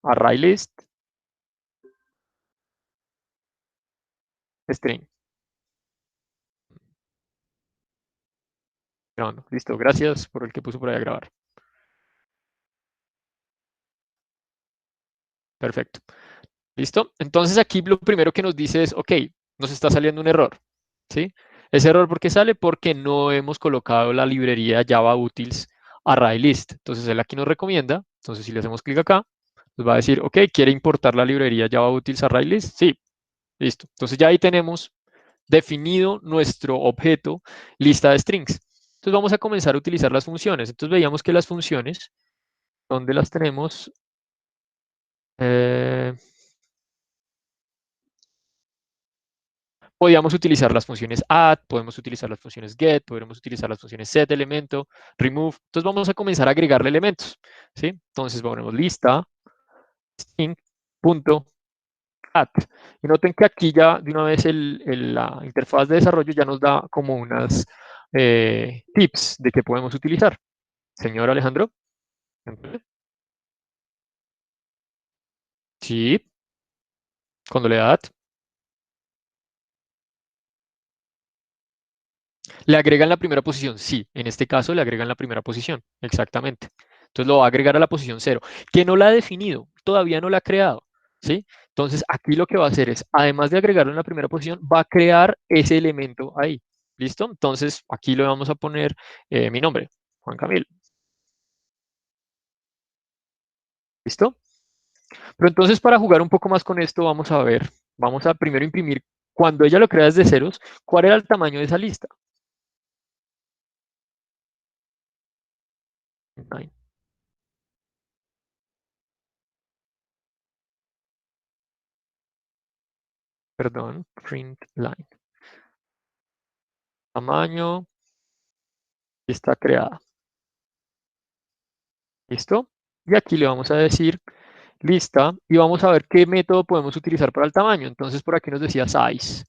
array list, string. Grabando. Listo, gracias por el que puso por ahí a grabar. Perfecto. ¿Listo? Entonces aquí lo primero que nos dice es, ok, nos está saliendo un error. ¿Sí? Ese error, ¿por qué sale? Porque no hemos colocado la librería Java Utils array list. Entonces él aquí nos recomienda, entonces si le hacemos clic acá, nos va a decir, ok, ¿quiere importar la librería Java Utils array list? Sí, listo. Entonces ya ahí tenemos definido nuestro objeto lista de strings. Entonces vamos a comenzar a utilizar las funciones. Entonces veíamos que las funciones, ¿dónde las tenemos? Eh, Podíamos utilizar las funciones add, podemos utilizar las funciones get, podemos utilizar las funciones set elemento, remove. Entonces vamos a comenzar a agregarle elementos, ¿sí? Entonces ponemos lista, string, punto, add. Y noten que aquí ya de una vez la interfaz de desarrollo ya nos da como unas tips de qué podemos utilizar. Señor Alejandro. Sí, cuando le da add, le agregan la primera posición. Sí, en este caso le agregan la primera posición. Exactamente. Entonces lo va a agregar a la posición 0, que no la ha definido, todavía no la ha creado. ¿Sí? Entonces aquí lo que va a hacer es, además de agregarlo en la primera posición, va a crear ese elemento ahí. ¿Listo? Entonces aquí le vamos a poner mi nombre, Juan Camilo. ¿Listo? Pero entonces para jugar un poco más con esto, vamos a ver, vamos a primero imprimir, cuando ella lo crea desde ceros, ¿cuál era el tamaño de esa lista? Nine. Perdón, print line. Tamaño está creada. ¿Listo? Y aquí le vamos a decir lista y vamos a ver qué método podemos utilizar para el tamaño. Entonces por aquí nos decía size.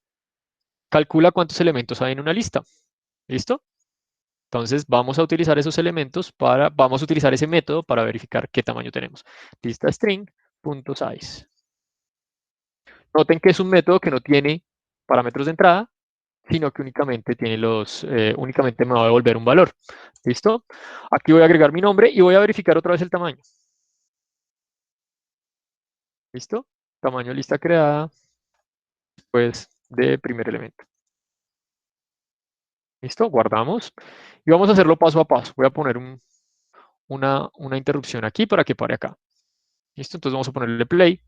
Calcula cuántos elementos hay en una lista. ¿Listo? Entonces vamos a utilizar esos elementos vamos a utilizar ese método para verificar qué tamaño tenemos. Lista string.size. Noten que es un método que no tiene parámetros de entrada, sino que únicamente tiene únicamente me va a devolver un valor. ¿Listo? Aquí voy a agregar mi nombre y voy a verificar otra vez el tamaño. ¿Listo? Tamaño lista creada, pues de primer elemento. ¿Listo? Guardamos. Y vamos a hacerlo paso a paso. Voy a poner una interrupción aquí para que pare acá. ¿Listo? Entonces vamos a ponerle play.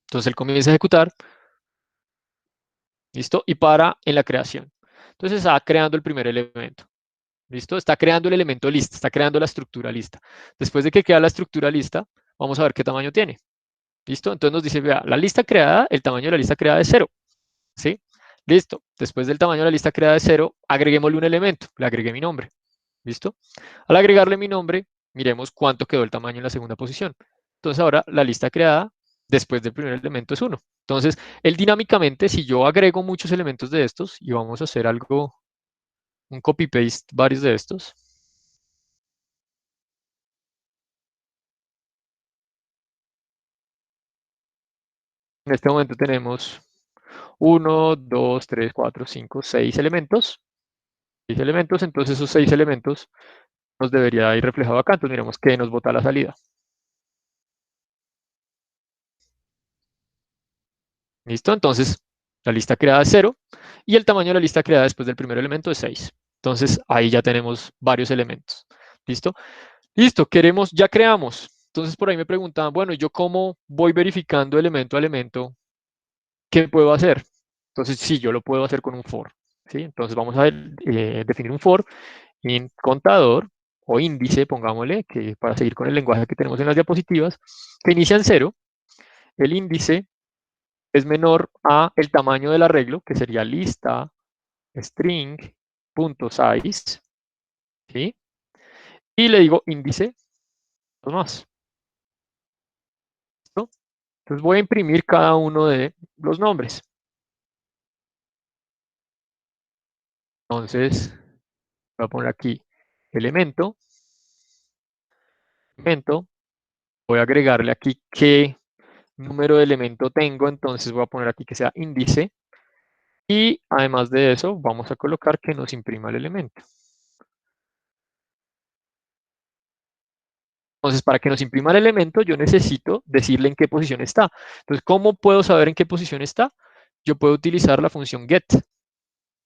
Entonces él comienza a ejecutar. ¿Listo? Y para en la creación. Entonces está creando el primer elemento. ¿Listo? Está creando el elemento lista, está creando la estructura lista. Después de que queda la estructura lista, vamos a ver qué tamaño tiene. ¿Listo? Entonces nos dice, vea, la lista creada, el tamaño de la lista creada es 0. ¿Sí? Listo. Después del tamaño de la lista creada es 0, agreguémosle un elemento. Le agregué mi nombre. ¿Listo? Al agregarle mi nombre, miremos cuánto quedó el tamaño en la segunda posición. Entonces ahora la lista creada después del primer elemento es 1. Entonces, él dinámicamente, si yo agrego muchos elementos de estos, y vamos a hacer algo, un copy-paste varios de estos, en este momento tenemos 1, 2, 3, 4, 5, 6 elementos. 6 elementos, entonces esos 6 elementos nos debería ir reflejado acá. Entonces miremos que nos bota la salida. ¿Listo? Entonces la lista creada es 0 y el tamaño de la lista creada después del primer elemento es 6. Entonces ahí ya tenemos varios elementos. ¿Listo? Listo, ya creamos. Entonces por ahí me preguntaban, bueno, ¿yo cómo voy verificando elemento a elemento? ¿Qué puedo hacer? Entonces sí, yo lo puedo hacer con un for. ¿Sí? Entonces vamos a definir un for en contador o índice, pongámosle, que para seguir con el lenguaje que tenemos en las diapositivas, que inicia en 0. El índice es menor a el tamaño del arreglo, que sería lista string.size, ¿sí? Y le digo índice, no más. ¿No? Entonces voy a imprimir cada uno de los nombres. Entonces, voy a poner aquí elemento, elemento, Voy a agregarle aquí qué número de elemento tengo, entonces voy a poner aquí que sea índice. Y además de eso, vamos a colocar que nos imprima el elemento. Entonces, para que nos imprima el elemento, yo necesito decirle en qué posición está. Entonces, ¿cómo puedo saber en qué posición está? Yo puedo utilizar la función get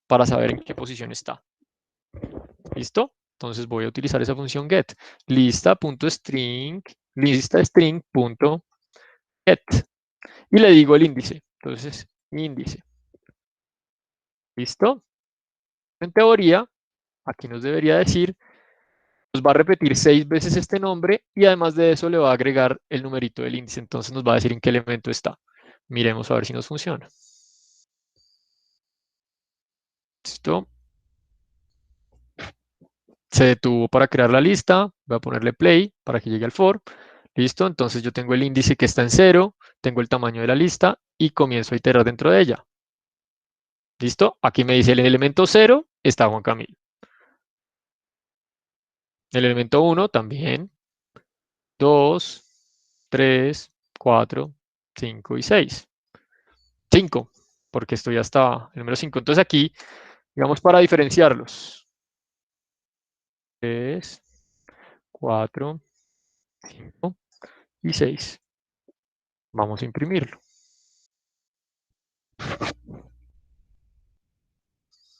para saber en qué posición está. ¿Listo? Entonces voy a utilizar esa función get. Lista.string, lista.string.get. Y le digo el índice. Entonces, índice. ¿Listo? En teoría, aquí nos debería decir, nos va a repetir 6 veces este nombre y además de eso le va a agregar el numerito del índice. Entonces nos va a decir en qué elemento está. Miremos a ver si nos funciona. ¿Listo? Se detuvo para crear la lista. Voy a ponerle play para que llegue al for. ¿Listo? Entonces yo tengo el índice que está en 0, tengo el tamaño de la lista y comienzo a iterar dentro de ella. ¿Listo? Aquí me dice el elemento 0 está Juan Camilo. El elemento 1 también. 2, 3, 4, 5 y 6. 5, porque esto ya está el número 5. Entonces aquí, digamos, para diferenciarlos. 3, 4, 5 y 6. Vamos a imprimirlo.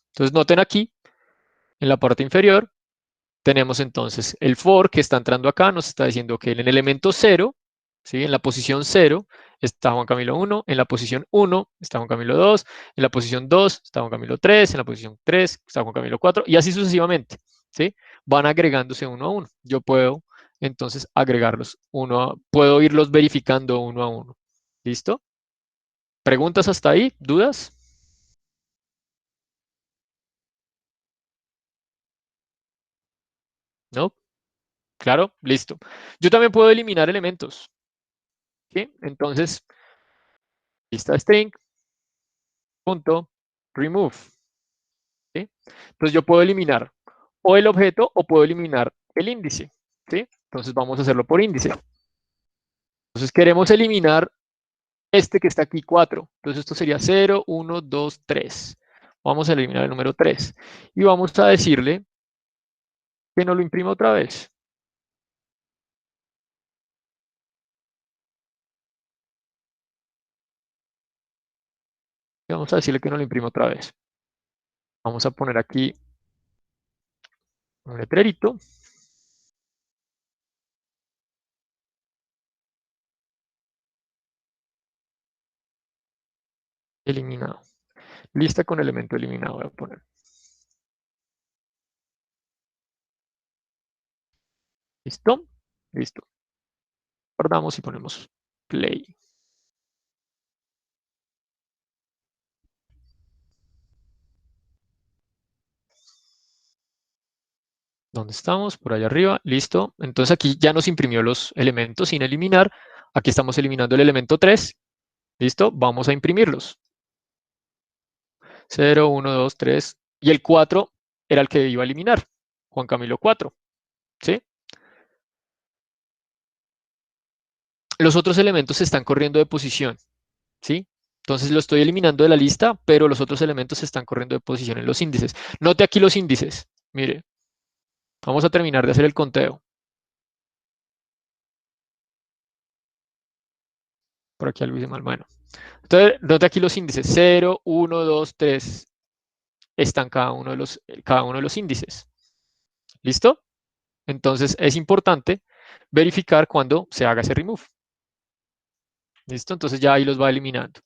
Entonces noten aquí, en la parte inferior, tenemos entonces el for que está entrando acá, nos está diciendo que en el elemento 0, ¿sí? En la posición 0 está Juan Camilo 1, en la posición 1 está Juan Camilo 2, en la posición 2 está Juan Camilo 3, en la posición 3 está Juan Camilo 4 y así sucesivamente. ¿Sí? Van agregándose uno a uno. Yo puedo entonces agregarlos puedo irlos verificando uno a uno. ¿Listo? ¿Preguntas hasta ahí? ¿Dudas? ¿No? Claro, listo. Yo también puedo eliminar elementos. ¿Sí? Entonces, lista string punto remove. ¿Sí? Entonces yo puedo eliminar o el objeto o puedo eliminar el índice. ¿Sí? Entonces vamos a hacerlo por índice. Entonces queremos eliminar este que está aquí 4. Entonces esto sería 0, 1, 2, 3. Vamos a eliminar el número 3. Y vamos a decirle que no lo imprima otra vez. Y vamos a decirle que no lo imprima otra vez. Vamos a poner aquí un letrerito. Eliminado. Lista con elemento eliminado voy a poner. ¿Listo? Listo. Guardamos y ponemos play. ¿Dónde estamos? Por allá arriba. Listo. Entonces aquí ya nos imprimió los elementos sin eliminar. Aquí estamos eliminando el elemento 3. ¿Listo? Vamos a imprimirlos. 0, 1, 2, 3. Y el 4 era el que iba a eliminar. Juan Camilo 4. ¿Sí? Los otros elementos se están corriendo de posición. ¿Sí? Entonces lo estoy eliminando de la lista, pero los otros elementos se están corriendo de posición en los índices. Note aquí los índices. Mire, vamos a terminar de hacer el conteo. Por aquí algo hice mal. Bueno, entonces note aquí los índices. 0, 1, 2, 3. Están cada uno de los índices. ¿Listo? Entonces es importante verificar cuando se haga ese remove. ¿Listo? Entonces ya ahí los va eliminando.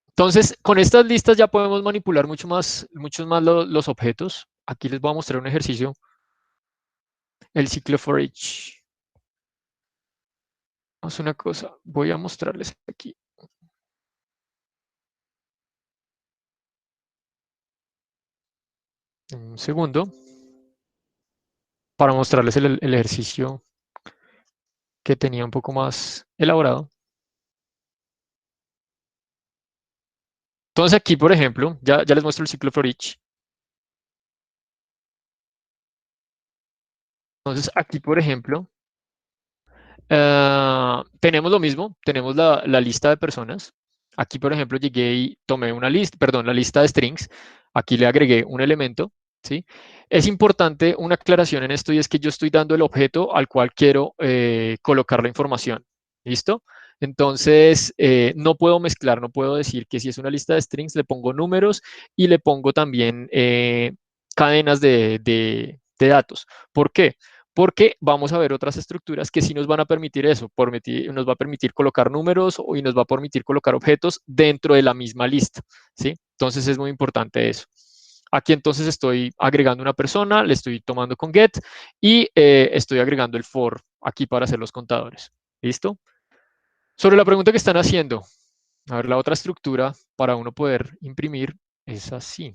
Entonces, con estas listas ya podemos manipular muchos más los objetos. Aquí les voy a mostrar un ejercicio, el ciclo for each. Vamos a una cosa, voy a mostrarles aquí. Un segundo, para mostrarles el ejercicio que tenía un poco más elaborado. Entonces aquí, por ejemplo, ya les muestro el ciclo for each. Entonces, aquí, por ejemplo, tenemos lo mismo, tenemos la lista de personas. Aquí, por ejemplo, llegué y tomé una lista, perdón, la lista de strings. Aquí le agregué un elemento, ¿sí? Es importante una aclaración en esto y es que yo estoy dando el objeto al cual quiero colocar la información. ¿Listo? Entonces, no puedo mezclar, no puedo decir que si es una lista de strings le pongo números y le pongo también cadenas de datos. ¿Por qué? Porque vamos a ver otras estructuras que sí nos van a permitir eso, nos va a permitir colocar números y nos va a permitir colocar objetos dentro de la misma lista, ¿sí? Entonces es muy importante eso. Aquí entonces estoy agregando una persona, le estoy tomando con get y estoy agregando el for aquí para hacer los contadores. ¿Listo? Sobre la pregunta que están haciendo, a ver, la otra estructura para uno poder imprimir es así.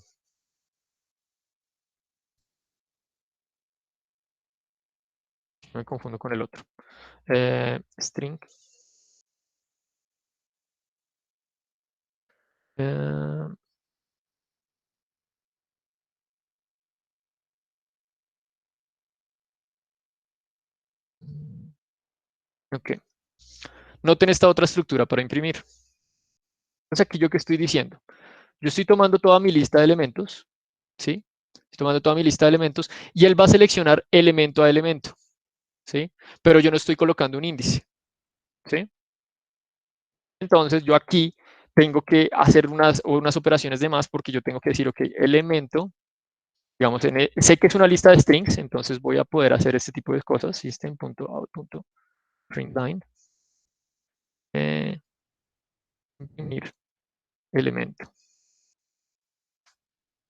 Me confundo con el otro. String. Eh, ok. Noten esta otra estructura para imprimir. Entonces aquí yo qué estoy diciendo. Yo estoy tomando toda mi lista de elementos, ¿sí? Estoy tomando toda mi lista de elementos y él va a seleccionar elemento a elemento, ¿sí? Pero yo no estoy colocando un índice, ¿sí? Entonces yo aquí tengo que hacer unas operaciones de más porque yo tengo que decir, ok, elemento, digamos, sé que es una lista de strings, entonces voy a poder hacer este tipo de cosas, system.out.println, imprimir elemento.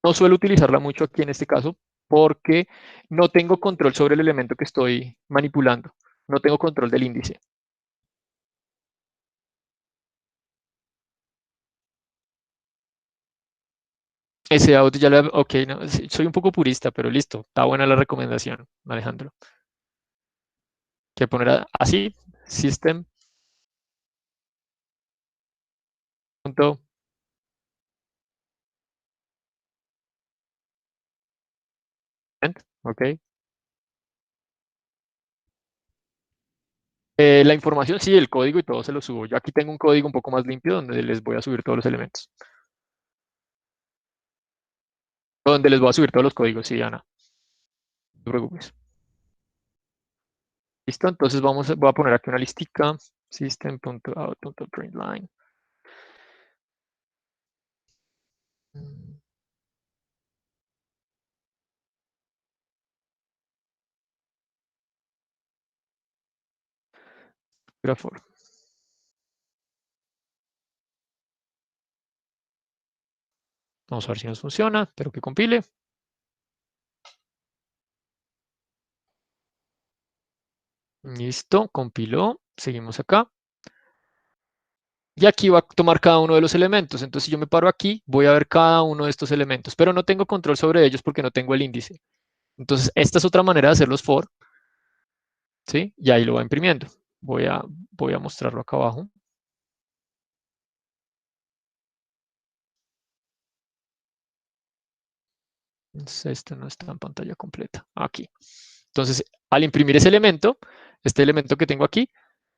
No suelo utilizarla mucho aquí en este caso porque no tengo control sobre el elemento que estoy manipulando. No tengo control del índice. Ese auto ya lo... Ok, no, soy un poco purista, pero listo. Está buena la recomendación, Alejandro. Que poner así, system. Punto, ok. La información, sí, el código y todo se lo subo. Yo aquí tengo un código un poco más limpio donde les voy a subir todos los elementos. Donde les voy a subir todos los códigos, sí, Ana. No te preocupes. Listo, entonces voy a poner aquí una listica. System.out.println. Graph. Vamos a ver si nos funciona, pero que compile. Listo, compiló. Seguimos acá. Y aquí va a tomar cada uno de los elementos. Entonces, si yo me paro aquí, voy a ver cada uno de estos elementos, pero no tengo control sobre ellos porque no tengo el índice. Entonces, esta es otra manera de hacer los for, ¿sí? Y ahí lo va imprimiendo. Voy a mostrarlo acá abajo. Esto no está en pantalla completa. Aquí. Entonces, al imprimir ese elemento, este elemento que tengo aquí,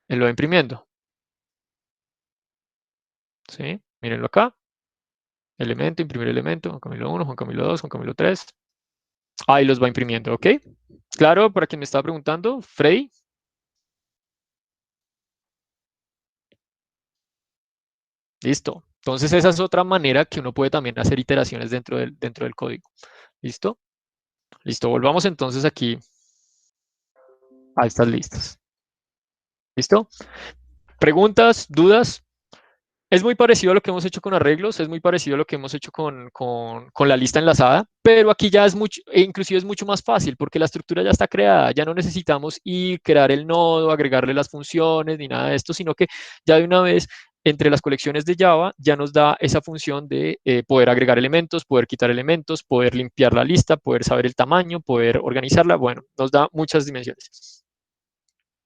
él lo va imprimiendo. ¿Sí? Mírenlo acá. Elemento, imprimir elemento. Juan Camilo 1, Juan Camilo 2, Juan Camilo 3. Ahí los va imprimiendo, ¿ok? Claro, para quien me estaba preguntando, Freddy. Listo. Entonces, esa es otra manera que uno puede también hacer iteraciones dentro del código. ¿Listo? Listo. Volvamos entonces aquí a estas listas. ¿Listo? ¿Preguntas? ¿Dudas? Es muy parecido a lo que hemos hecho con arreglos, es muy parecido a lo que hemos hecho con la lista enlazada, pero aquí ya es mucho, e inclusive es mucho más fácil porque la estructura ya está creada, ya no necesitamos ir, crear el nodo, agregarle las funciones ni nada de esto, sino que ya de una vez entre las colecciones de Java ya nos da esa función de poder agregar elementos, poder quitar elementos, poder limpiar la lista, poder saber el tamaño, poder organizarla, bueno, nos da muchas dimensiones.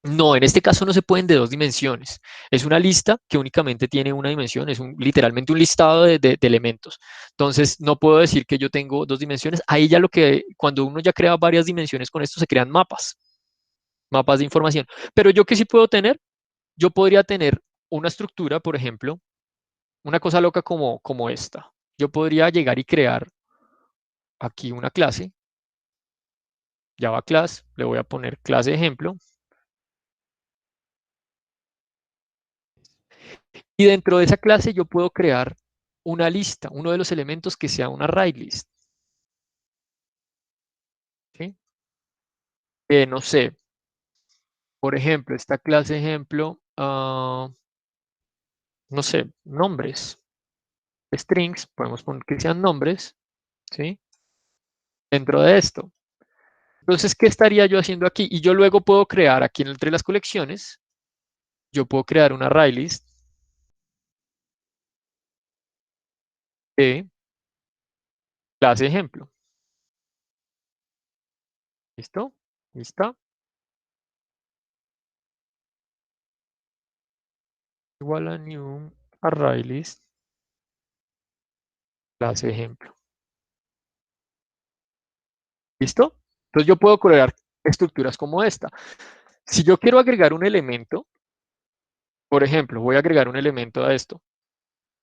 No, en este caso no se pueden de dos dimensiones. Es una lista que únicamente tiene una dimensión, es literalmente un listado de elementos. Entonces, no puedo decir que yo tengo dos dimensiones. Ahí ya cuando uno ya crea varias dimensiones con esto, se crean mapas. mapas de información. Pero yo qué sí puedo tener, yo podría tener una estructura, por ejemplo, una cosa loca como esta. Yo podría llegar y crear aquí una clase, Java class, le voy a poner clase ejemplo, y dentro de esa clase yo puedo crear una lista, uno de los elementos que sea una array list. ¿Sí? No sé, por ejemplo, esta clase ejemplo, no sé, nombres, strings, podemos poner que sean nombres, ¿sí? Dentro de esto. Entonces, ¿qué estaría yo haciendo aquí? Y yo luego puedo crear aquí entre las colecciones, yo puedo crear una array list de clase ejemplo. ¿Listo? ¿Listo? Igual a new array list clase ejemplo. ¿Listo? Entonces yo puedo crear estructuras como esta. Si yo quiero agregar un elemento, por ejemplo, voy a agregar un elemento a esto.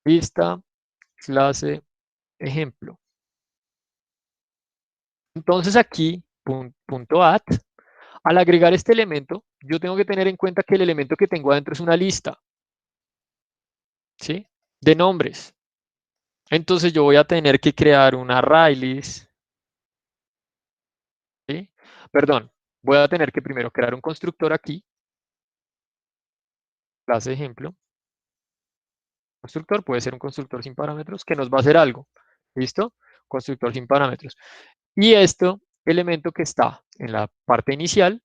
Lista clase ejemplo. Entonces aquí, punto add, al agregar este elemento, yo tengo que tener en cuenta que el elemento que tengo adentro es una lista, ¿sí? De nombres. Entonces yo voy a tener que crear una array list, ¿sí? Perdón, voy a tener que primero crear un constructor aquí, clase ejemplo. Constructor puede ser un constructor sin parámetros que nos va a hacer algo, ¿listo? Constructor sin parámetros. Y esto, elemento que está en la parte inicial,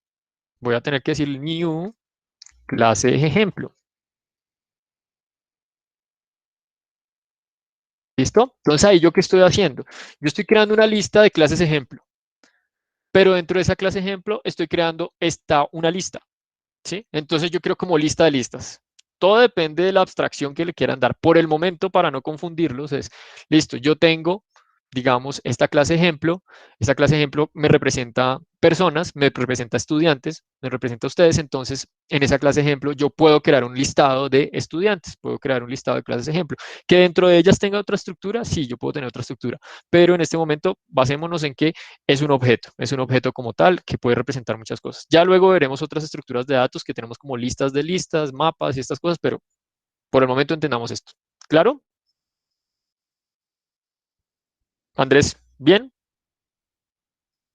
voy a tener que decir new clase ejemplo. ¿Listo? Entonces ahí yo qué estoy haciendo. Yo estoy creando una lista de clases ejemplo, pero dentro de esa clase ejemplo estoy creando una lista, ¿sí? Entonces yo creo como lista de listas. Todo depende de la abstracción que le quieran dar. Por el momento, para no confundirlos, es, listo, yo tengo, digamos, esta clase ejemplo me representa personas, me representa estudiantes, me representa a ustedes, entonces en esa clase ejemplo yo puedo crear un listado de estudiantes, puedo crear un listado de clases ejemplo. Que dentro de ellas tenga otra estructura, sí, yo puedo tener otra estructura, pero en este momento basémonos en que es un objeto como tal que puede representar muchas cosas. Ya luego veremos otras estructuras de datos que tenemos como listas de listas, mapas y estas cosas, pero por el momento entendamos esto. ¿Claro? Andrés, ¿bien?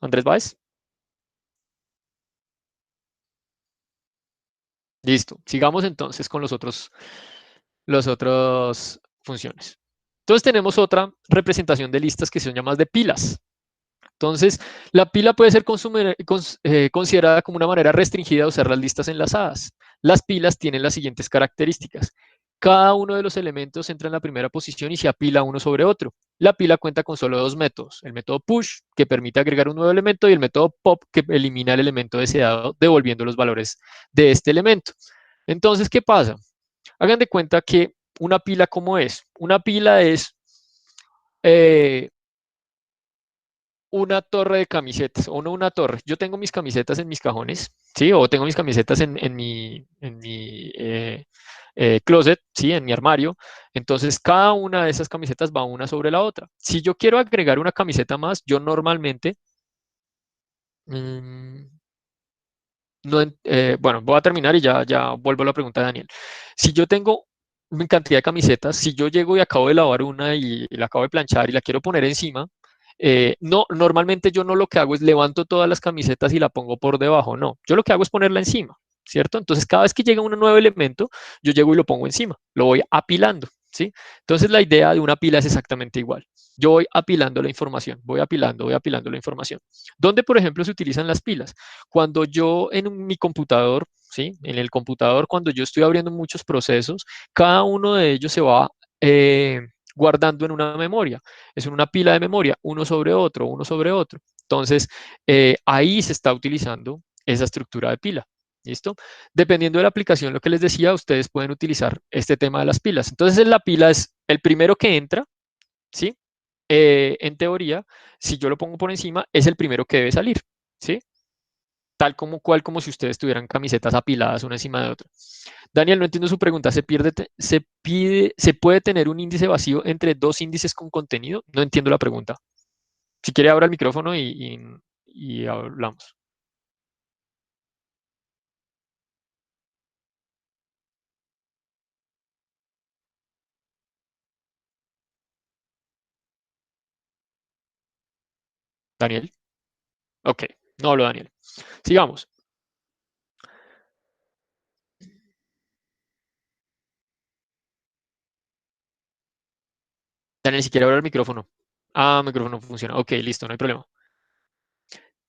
Andrés Báez. Listo. Sigamos entonces con los otros funciones. Entonces tenemos otra representación de listas que son llamadas de pilas. Entonces, la pila puede ser considerada como una manera restringida de usar las listas enlazadas. Las pilas tienen las siguientes características. Cada uno de los elementos entra en la primera posición y se apila uno sobre otro. La pila cuenta con solo dos métodos. El método push, que permite agregar un nuevo elemento, y el método pop, que elimina el elemento deseado, devolviendo los valores de este elemento. Entonces, ¿qué pasa? Hagan de cuenta que una pila, ¿cómo es? Una pila es eh, una torre de camisetas, o no una torre. Yo tengo mis camisetas en mis cajones, ¿sí? O tengo mis camisetas en mi closet, ¿sí? En mi armario. Entonces, cada una de esas camisetas va una sobre la otra. Si yo quiero agregar una camiseta más, yo normalmente, mm, no, bueno, voy a terminar y ya vuelvo a la pregunta de Daniel. Si yo tengo una cantidad de camisetas, si yo llego y acabo de lavar una y la acabo de planchar y la quiero poner encima, no, normalmente yo no lo que hago es levanto todas las camisetas y la pongo por debajo, no, yo lo que hago es ponerla encima, ¿cierto? Entonces cada vez que llega un nuevo elemento, yo llego y lo pongo encima, lo voy apilando, ¿sí? Entonces la idea de una pila es exactamente igual. Yo voy apilando la información, voy apilando la información. ¿Dónde, por ejemplo, se utilizan las pilas? Cuando yo en mi computador, ¿sí? En el computador, cuando yo estoy abriendo muchos procesos, cada uno de ellos se va guardando en una memoria. Es en una pila de memoria, uno sobre otro, uno sobre otro. Entonces, ahí se está utilizando esa estructura de pila. ¿Listo? Dependiendo de la aplicación, lo que les decía, ustedes pueden utilizar este tema de las pilas. Entonces, la pila es el primero que entra, ¿sí? En teoría, si yo lo pongo por encima, es el primero que debe salir, ¿sí? tal como cual, como si ustedes tuvieran camisetas apiladas una encima de otra. Daniel, no entiendo su pregunta. ¿Se puede tener un índice vacío entre dos índices con contenido? No entiendo la pregunta. Si quiere, abra el micrófono y hablamos. Daniel. Ok, no hablo Daniel. Sigamos. Daniel, si quiere abrir el micrófono. Ah, micrófono funciona. Ok, listo, no hay problema.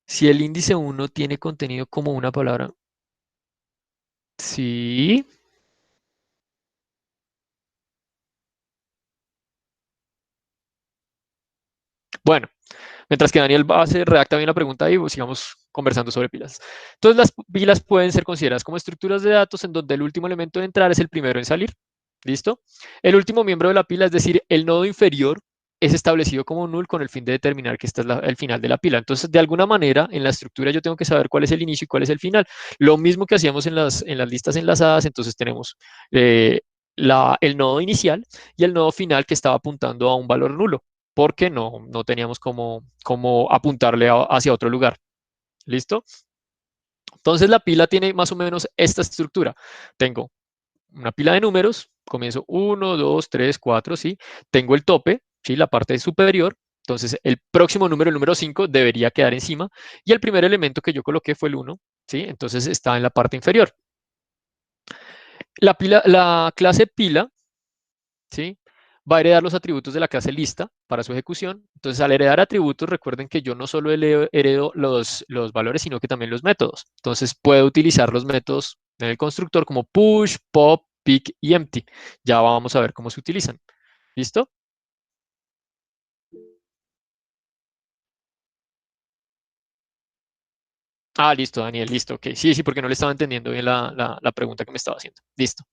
Si el índice uno tiene contenido como una palabra, sí. Bueno, mientras que Daniel redacta bien la pregunta y sigamos conversando sobre pilas. Entonces, las pilas pueden ser consideradas como estructuras de datos en donde el último elemento de entrar es el primero en salir. ¿Listo? El último miembro de la pila, es decir, el nodo inferior, es establecido como null con el fin de determinar que este es el final de la pila. Entonces, de alguna manera, en la estructura yo tengo que saber cuál es el inicio y cuál es el final. Lo mismo que hacíamos en las listas enlazadas, entonces tenemos eh, el nodo inicial y el nodo final que estaba apuntando a un valor nulo, porque no teníamos como apuntarle hacia otro lugar. ¿Listo? Entonces, la pila tiene más o menos esta estructura. Tengo una pila de números, comienzo 1, 2, 3, 4, ¿sí? Tengo el tope, ¿sí? La parte superior, entonces el próximo número, el número 5, debería quedar encima, y el primer elemento que yo coloqué fue el 1, ¿sí? Entonces está en la parte inferior. La clase pila, ¿sí? Va a heredar los atributos de la clase lista para su ejecución. Entonces, al heredar atributos, recuerden que yo no solo heredo los valores, sino que también los métodos. Entonces, puedo utilizar los métodos en el constructor como push, pop, pick y empty. Ya vamos a ver cómo se utilizan. ¿Listo? Ah, listo, Daniel, listo. Ok, sí, sí, porque no le estaba entendiendo bien la pregunta que me estaba haciendo. Listo.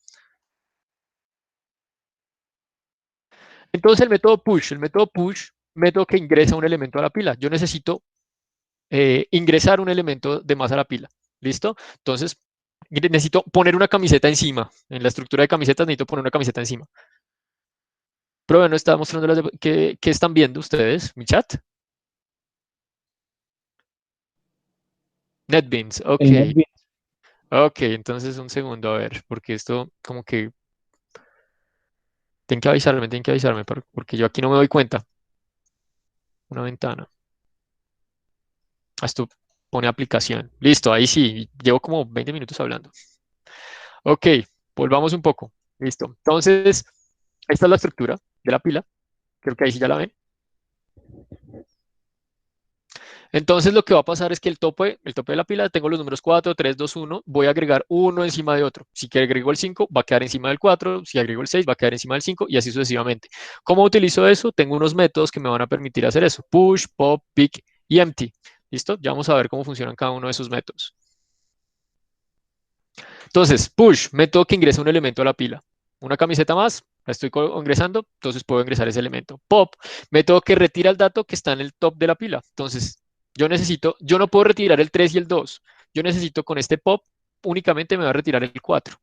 Entonces, el método push, método que ingresa un elemento a la pila. Yo necesito ingresar un elemento de más a la pila. ¿Listo? Entonces, necesito poner una camiseta encima. En la estructura de camisetas necesito poner una camiseta encima. Pero bueno, está mostrando ¿qué están viendo ustedes? ¿Mi chat? NetBeans, El ok. NetBeans. Ok, entonces un segundo, a ver, porque esto como que tienen que avisarme, porque yo aquí no me doy cuenta. Una ventana. Esto pone aplicación. Listo, ahí sí, llevo como 20 minutos hablando. Ok, volvamos un poco. Listo. Entonces, esta es la estructura de la pila. Creo que ahí sí ya la ven. Entonces lo que va a pasar es que el tope de la pila, tengo los números 4, 3, 2, 1, voy a agregar uno encima de otro. Si agrego el 5, va a quedar encima del 4, si agrego el 6, va a quedar encima del 5 y así sucesivamente. ¿Cómo utilizo eso? Tengo unos métodos que me van a permitir hacer eso. Push, pop, pick y empty. ¿Listo? Ya vamos a ver cómo funcionan cada uno de esos métodos. Entonces, push, método que ingresa un elemento a la pila. Una camiseta más, la estoy ingresando, entonces puedo ingresar ese elemento. Pop, método que retira el dato que está en el top de la pila. Entonces, yo no puedo retirar el 3 y el 2. Yo necesito con este pop, únicamente me va a retirar el 4.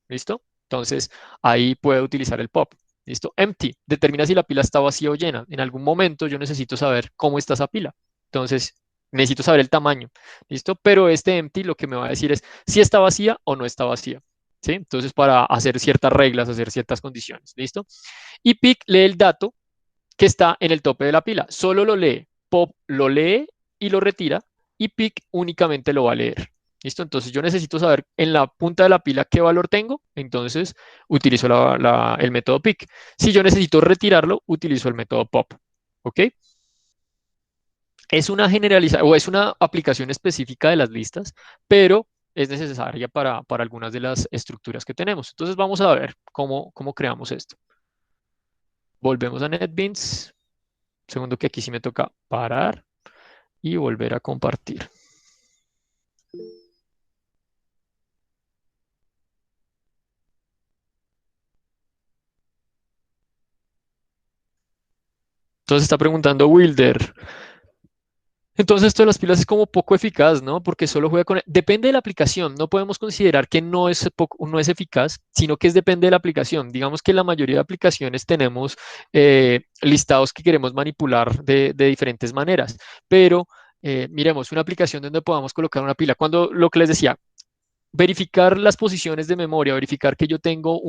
¿Listo? Entonces, ahí puedo utilizar el pop. ¿Listo? Empty, determina si la pila está vacía o llena. En algún momento yo necesito saber cómo está esa pila. Entonces, necesito saber el tamaño. ¿Listo? Pero este empty lo que me va a decir es si está vacía o no está vacía. ¿Sí? Entonces, para hacer ciertas reglas, hacer ciertas condiciones. ¿Listo? Y pick lee el dato que está en el tope de la pila. Solo lo lee. Pop lo lee y lo retira. Y pick únicamente lo va a leer. ¿Listo? Entonces yo necesito saber en la punta de la pila qué valor tengo. Entonces utilizo el método pick. Si yo necesito retirarlo, utilizo el método pop. ¿Ok? Es una generalización o es una aplicación específica de las listas, pero es necesaria para algunas de las estructuras que tenemos. Entonces vamos a ver cómo creamos esto. Volvemos a NetBeans. Segundo que aquí sí me toca parar y volver a compartir. Entonces está preguntando Wilder, Entonces, esto de las pilas es como poco eficaz, ¿no? Porque solo juega con... Depende de la aplicación. No podemos considerar que no es eficaz, sino que depende de la aplicación. Digamos que la mayoría de aplicaciones tenemos listados que queremos manipular de diferentes maneras. Pero, miremos, una aplicación donde podamos colocar una pila. Cuando lo que les decía, verificar las posiciones de memoria, verificar que yo tengo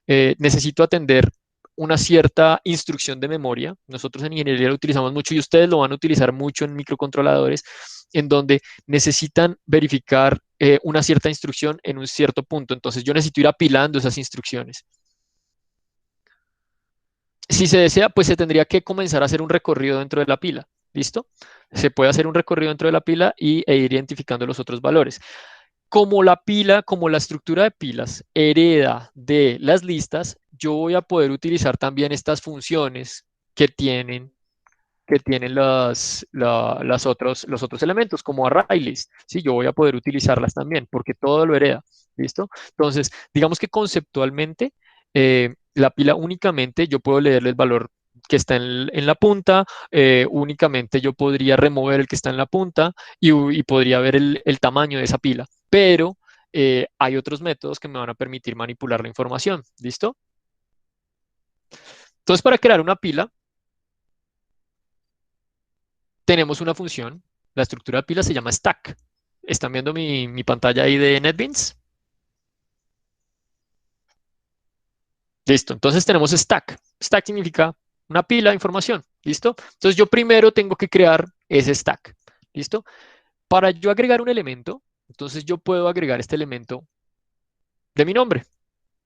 necesito atender una cierta instrucción de memoria. Nosotros en ingeniería lo utilizamos mucho y ustedes lo van a utilizar mucho en microcontroladores, en donde necesitan verificar una cierta instrucción en un cierto punto. Entonces yo necesito ir apilando esas instrucciones. Si se desea, pues se tendría que comenzar a hacer un recorrido dentro de la pila. ¿Listo? Se puede hacer un recorrido dentro de la pila e ir identificando los otros valores. Como la pila, como la estructura de pilas hereda de las listas, yo voy a poder utilizar también estas funciones que tienen los otros elementos, como ArrayList. Sí, yo voy a poder utilizarlas también, porque todo lo hereda. ¿Listo? Entonces, digamos que conceptualmente, la pila únicamente yo puedo leerle el valor que está en la punta, únicamente yo podría remover el que está en la punta y podría ver el tamaño de esa pila. Pero hay otros métodos que me van a permitir manipular la información. ¿Listo? Entonces, para crear una pila, tenemos una función. La estructura de pila se llama stack. ¿Están viendo mi pantalla ahí de NetBeans? Listo. Entonces tenemos stack. Stack significa una pila de información. ¿Listo? Entonces yo primero tengo que crear ese stack. ¿Listo? Para yo agregar un elemento, entonces yo puedo agregar este elemento de mi nombre.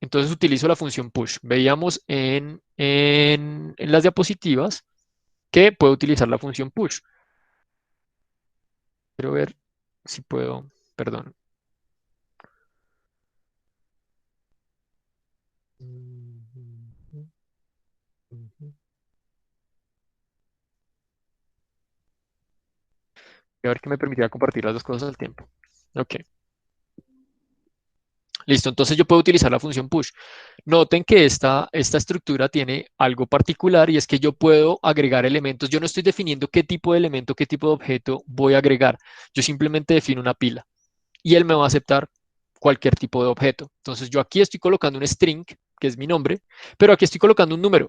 Entonces utilizo la función push. Veíamos en las diapositivas que puedo utilizar la función push. Quiero ver si puedo, perdón. A ver qué me permitiría compartir las dos cosas al tiempo. Ok, listo. Entonces yo puedo utilizar la función push. Noten que esta estructura tiene algo particular y es que yo puedo agregar elementos. Yo no estoy definiendo qué tipo de elemento, qué tipo de objeto voy a agregar. Yo simplemente defino una pila y él me va a aceptar cualquier tipo de objeto. Entonces yo aquí estoy colocando un string, que es mi nombre, pero aquí estoy colocando un número,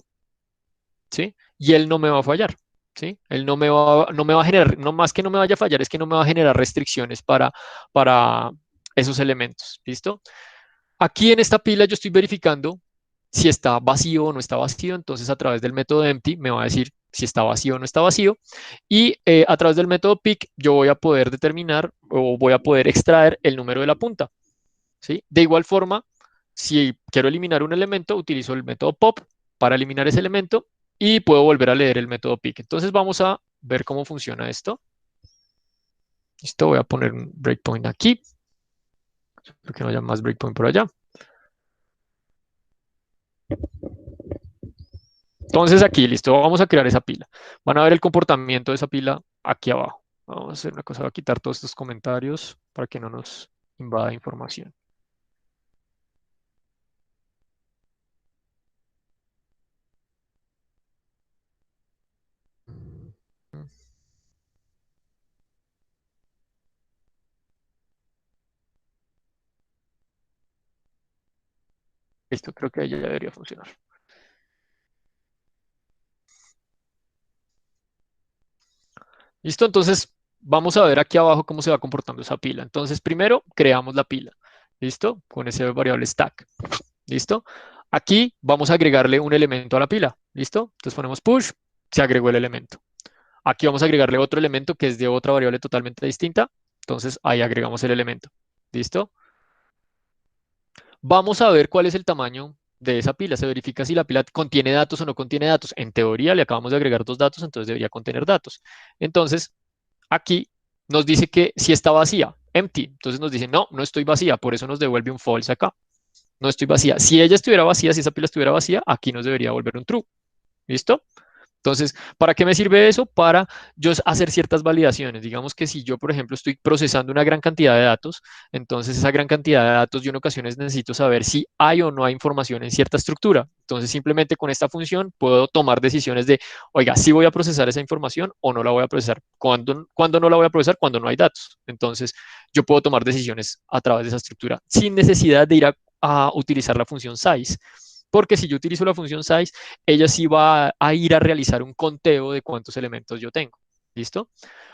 ¿sí? Y él no me va a fallar. ¿Sí? Él no me va a generar, no más que no me vaya a fallar, es que no me va a generar restricciones para esos elementos. ¿Listo? Aquí en esta pila yo estoy verificando si está vacío o no está vacío, entonces a través del método empty me va a decir si está vacío o no está vacío, y a través del método pick yo voy a poder determinar o voy a poder extraer el número de la punta. ¿Sí? De igual forma, si quiero eliminar un elemento, utilizo el método pop para eliminar ese elemento y puedo volver a leer el método pick. Entonces vamos a ver cómo funciona esto. Listo, voy a poner un breakpoint aquí, porque no haya más breakpoint por allá. Entonces aquí, listo, vamos a crear esa pila. Van a ver el comportamiento de esa pila aquí abajo. Vamos a hacer una cosa, voy a quitar todos estos comentarios para que no nos invada información. Listo, creo que ahí ya debería funcionar. Listo, entonces vamos a ver aquí abajo cómo se va comportando esa pila. Entonces, primero creamos la pila. ¿Listo? Con ese variable stack. ¿Listo? Aquí vamos a agregarle un elemento a la pila. ¿Listo? Entonces ponemos push, se agregó el elemento. Aquí vamos a agregarle otro elemento que es de otra variable totalmente distinta. Entonces ahí agregamos el elemento. ¿Listo? Vamos a ver cuál es el tamaño de esa pila. Se verifica si la pila contiene datos o no contiene datos. En teoría le acabamos de agregar dos datos, entonces debería contener datos. Entonces, aquí nos dice que si está vacía, empty. Entonces nos dice, no, no estoy vacía, por eso nos devuelve un false acá. No estoy vacía. Si ella estuviera vacía, si esa pila estuviera vacía, aquí nos debería volver un true. ¿Listo? Entonces, ¿para qué me sirve eso? Para yo hacer ciertas validaciones. Digamos que si yo, por ejemplo, estoy procesando una gran cantidad de datos, entonces esa gran cantidad de datos yo en ocasiones necesito saber si hay o no hay información en cierta estructura. Entonces, simplemente con esta función puedo tomar decisiones de, oiga, si voy a procesar esa información o no la voy a procesar. ¿Cuándo no la voy a procesar? Cuando no hay datos. Entonces, yo puedo tomar decisiones a través de esa estructura sin necesidad de ir a utilizar la función size. Porque si yo utilizo la función size, ella sí va a ir a realizar un conteo de cuántos elementos yo tengo. ¿Listo?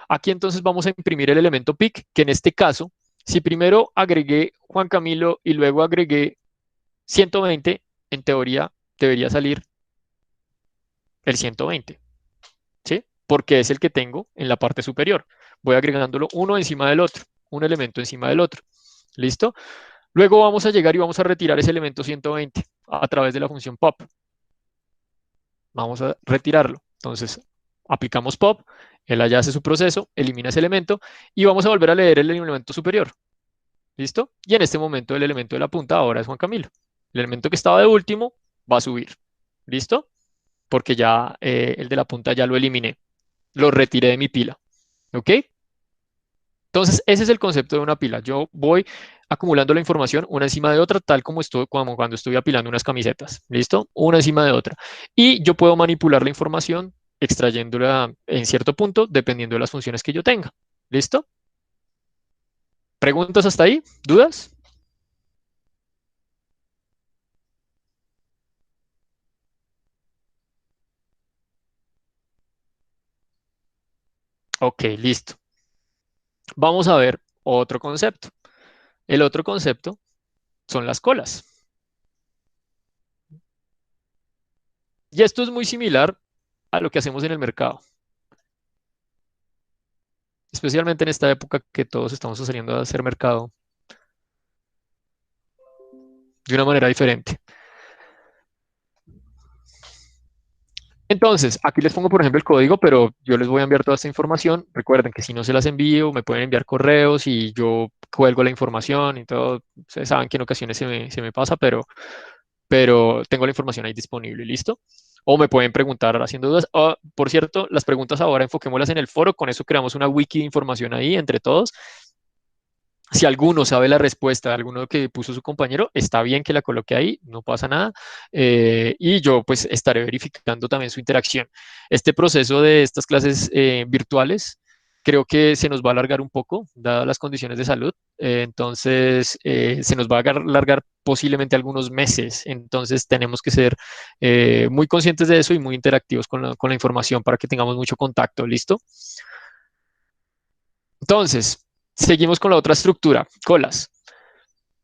Aquí entonces vamos a imprimir el elemento pick, que en este caso, si primero agregué Juan Camilo y luego agregué 120, en teoría debería salir el 120, ¿sí? Porque es el que tengo en la parte superior. Voy agregándolo uno encima del otro, un elemento encima del otro. ¿Listo? Luego vamos a llegar y vamos a retirar ese elemento 120 a través de la función pop. Vamos a retirarlo. Entonces, aplicamos pop, él allá hace su proceso, elimina ese elemento y vamos a volver a leer el elemento superior. ¿Listo? Y en este momento el elemento de la punta ahora es Juan Camilo. El elemento que estaba de último va a subir. ¿Listo? Porque ya el de la punta ya lo eliminé. Lo retiré de mi pila. ¿Ok? Entonces, ese es el concepto de una pila. Yo voy acumulando la información una encima de otra, tal como estoy como cuando estoy apilando unas camisetas. ¿Listo? Una encima de otra. Y yo puedo manipular la información extrayéndola en cierto punto, dependiendo de las funciones que yo tenga. ¿Listo? ¿Preguntas hasta ahí? ¿Dudas? Ok, listo. Vamos a ver otro concepto. El otro concepto son las colas. Y esto es muy similar a lo que hacemos en el mercado, especialmente en esta época que todos estamos saliendo a hacer mercado de una manera diferente. Entonces, aquí les pongo, por ejemplo, el código, pero yo les voy a enviar toda esta información. Recuerden que si no se las envío, me pueden enviar correos y yo cuelgo la información y todo. Ustedes saben que en ocasiones se me pasa, pero tengo la información ahí disponible, ¿listo? O me pueden preguntar haciendo dudas. Oh, por cierto, las preguntas ahora enfoquémoslas en el foro, con eso creamos una wiki de información ahí entre todos. Si alguno sabe la respuesta, alguno que puso su compañero, está bien que la coloque ahí, no pasa nada. Y yo pues estaré verificando también su interacción. Este proceso de estas clases virtuales creo que se nos va a alargar un poco, dadas las condiciones de salud. Entonces, se nos va a alargar posiblemente algunos meses. Entonces, tenemos que ser muy conscientes de eso y muy interactivos con la información para que tengamos mucho contacto. ¿Listo? Entonces, seguimos con la otra estructura, colas.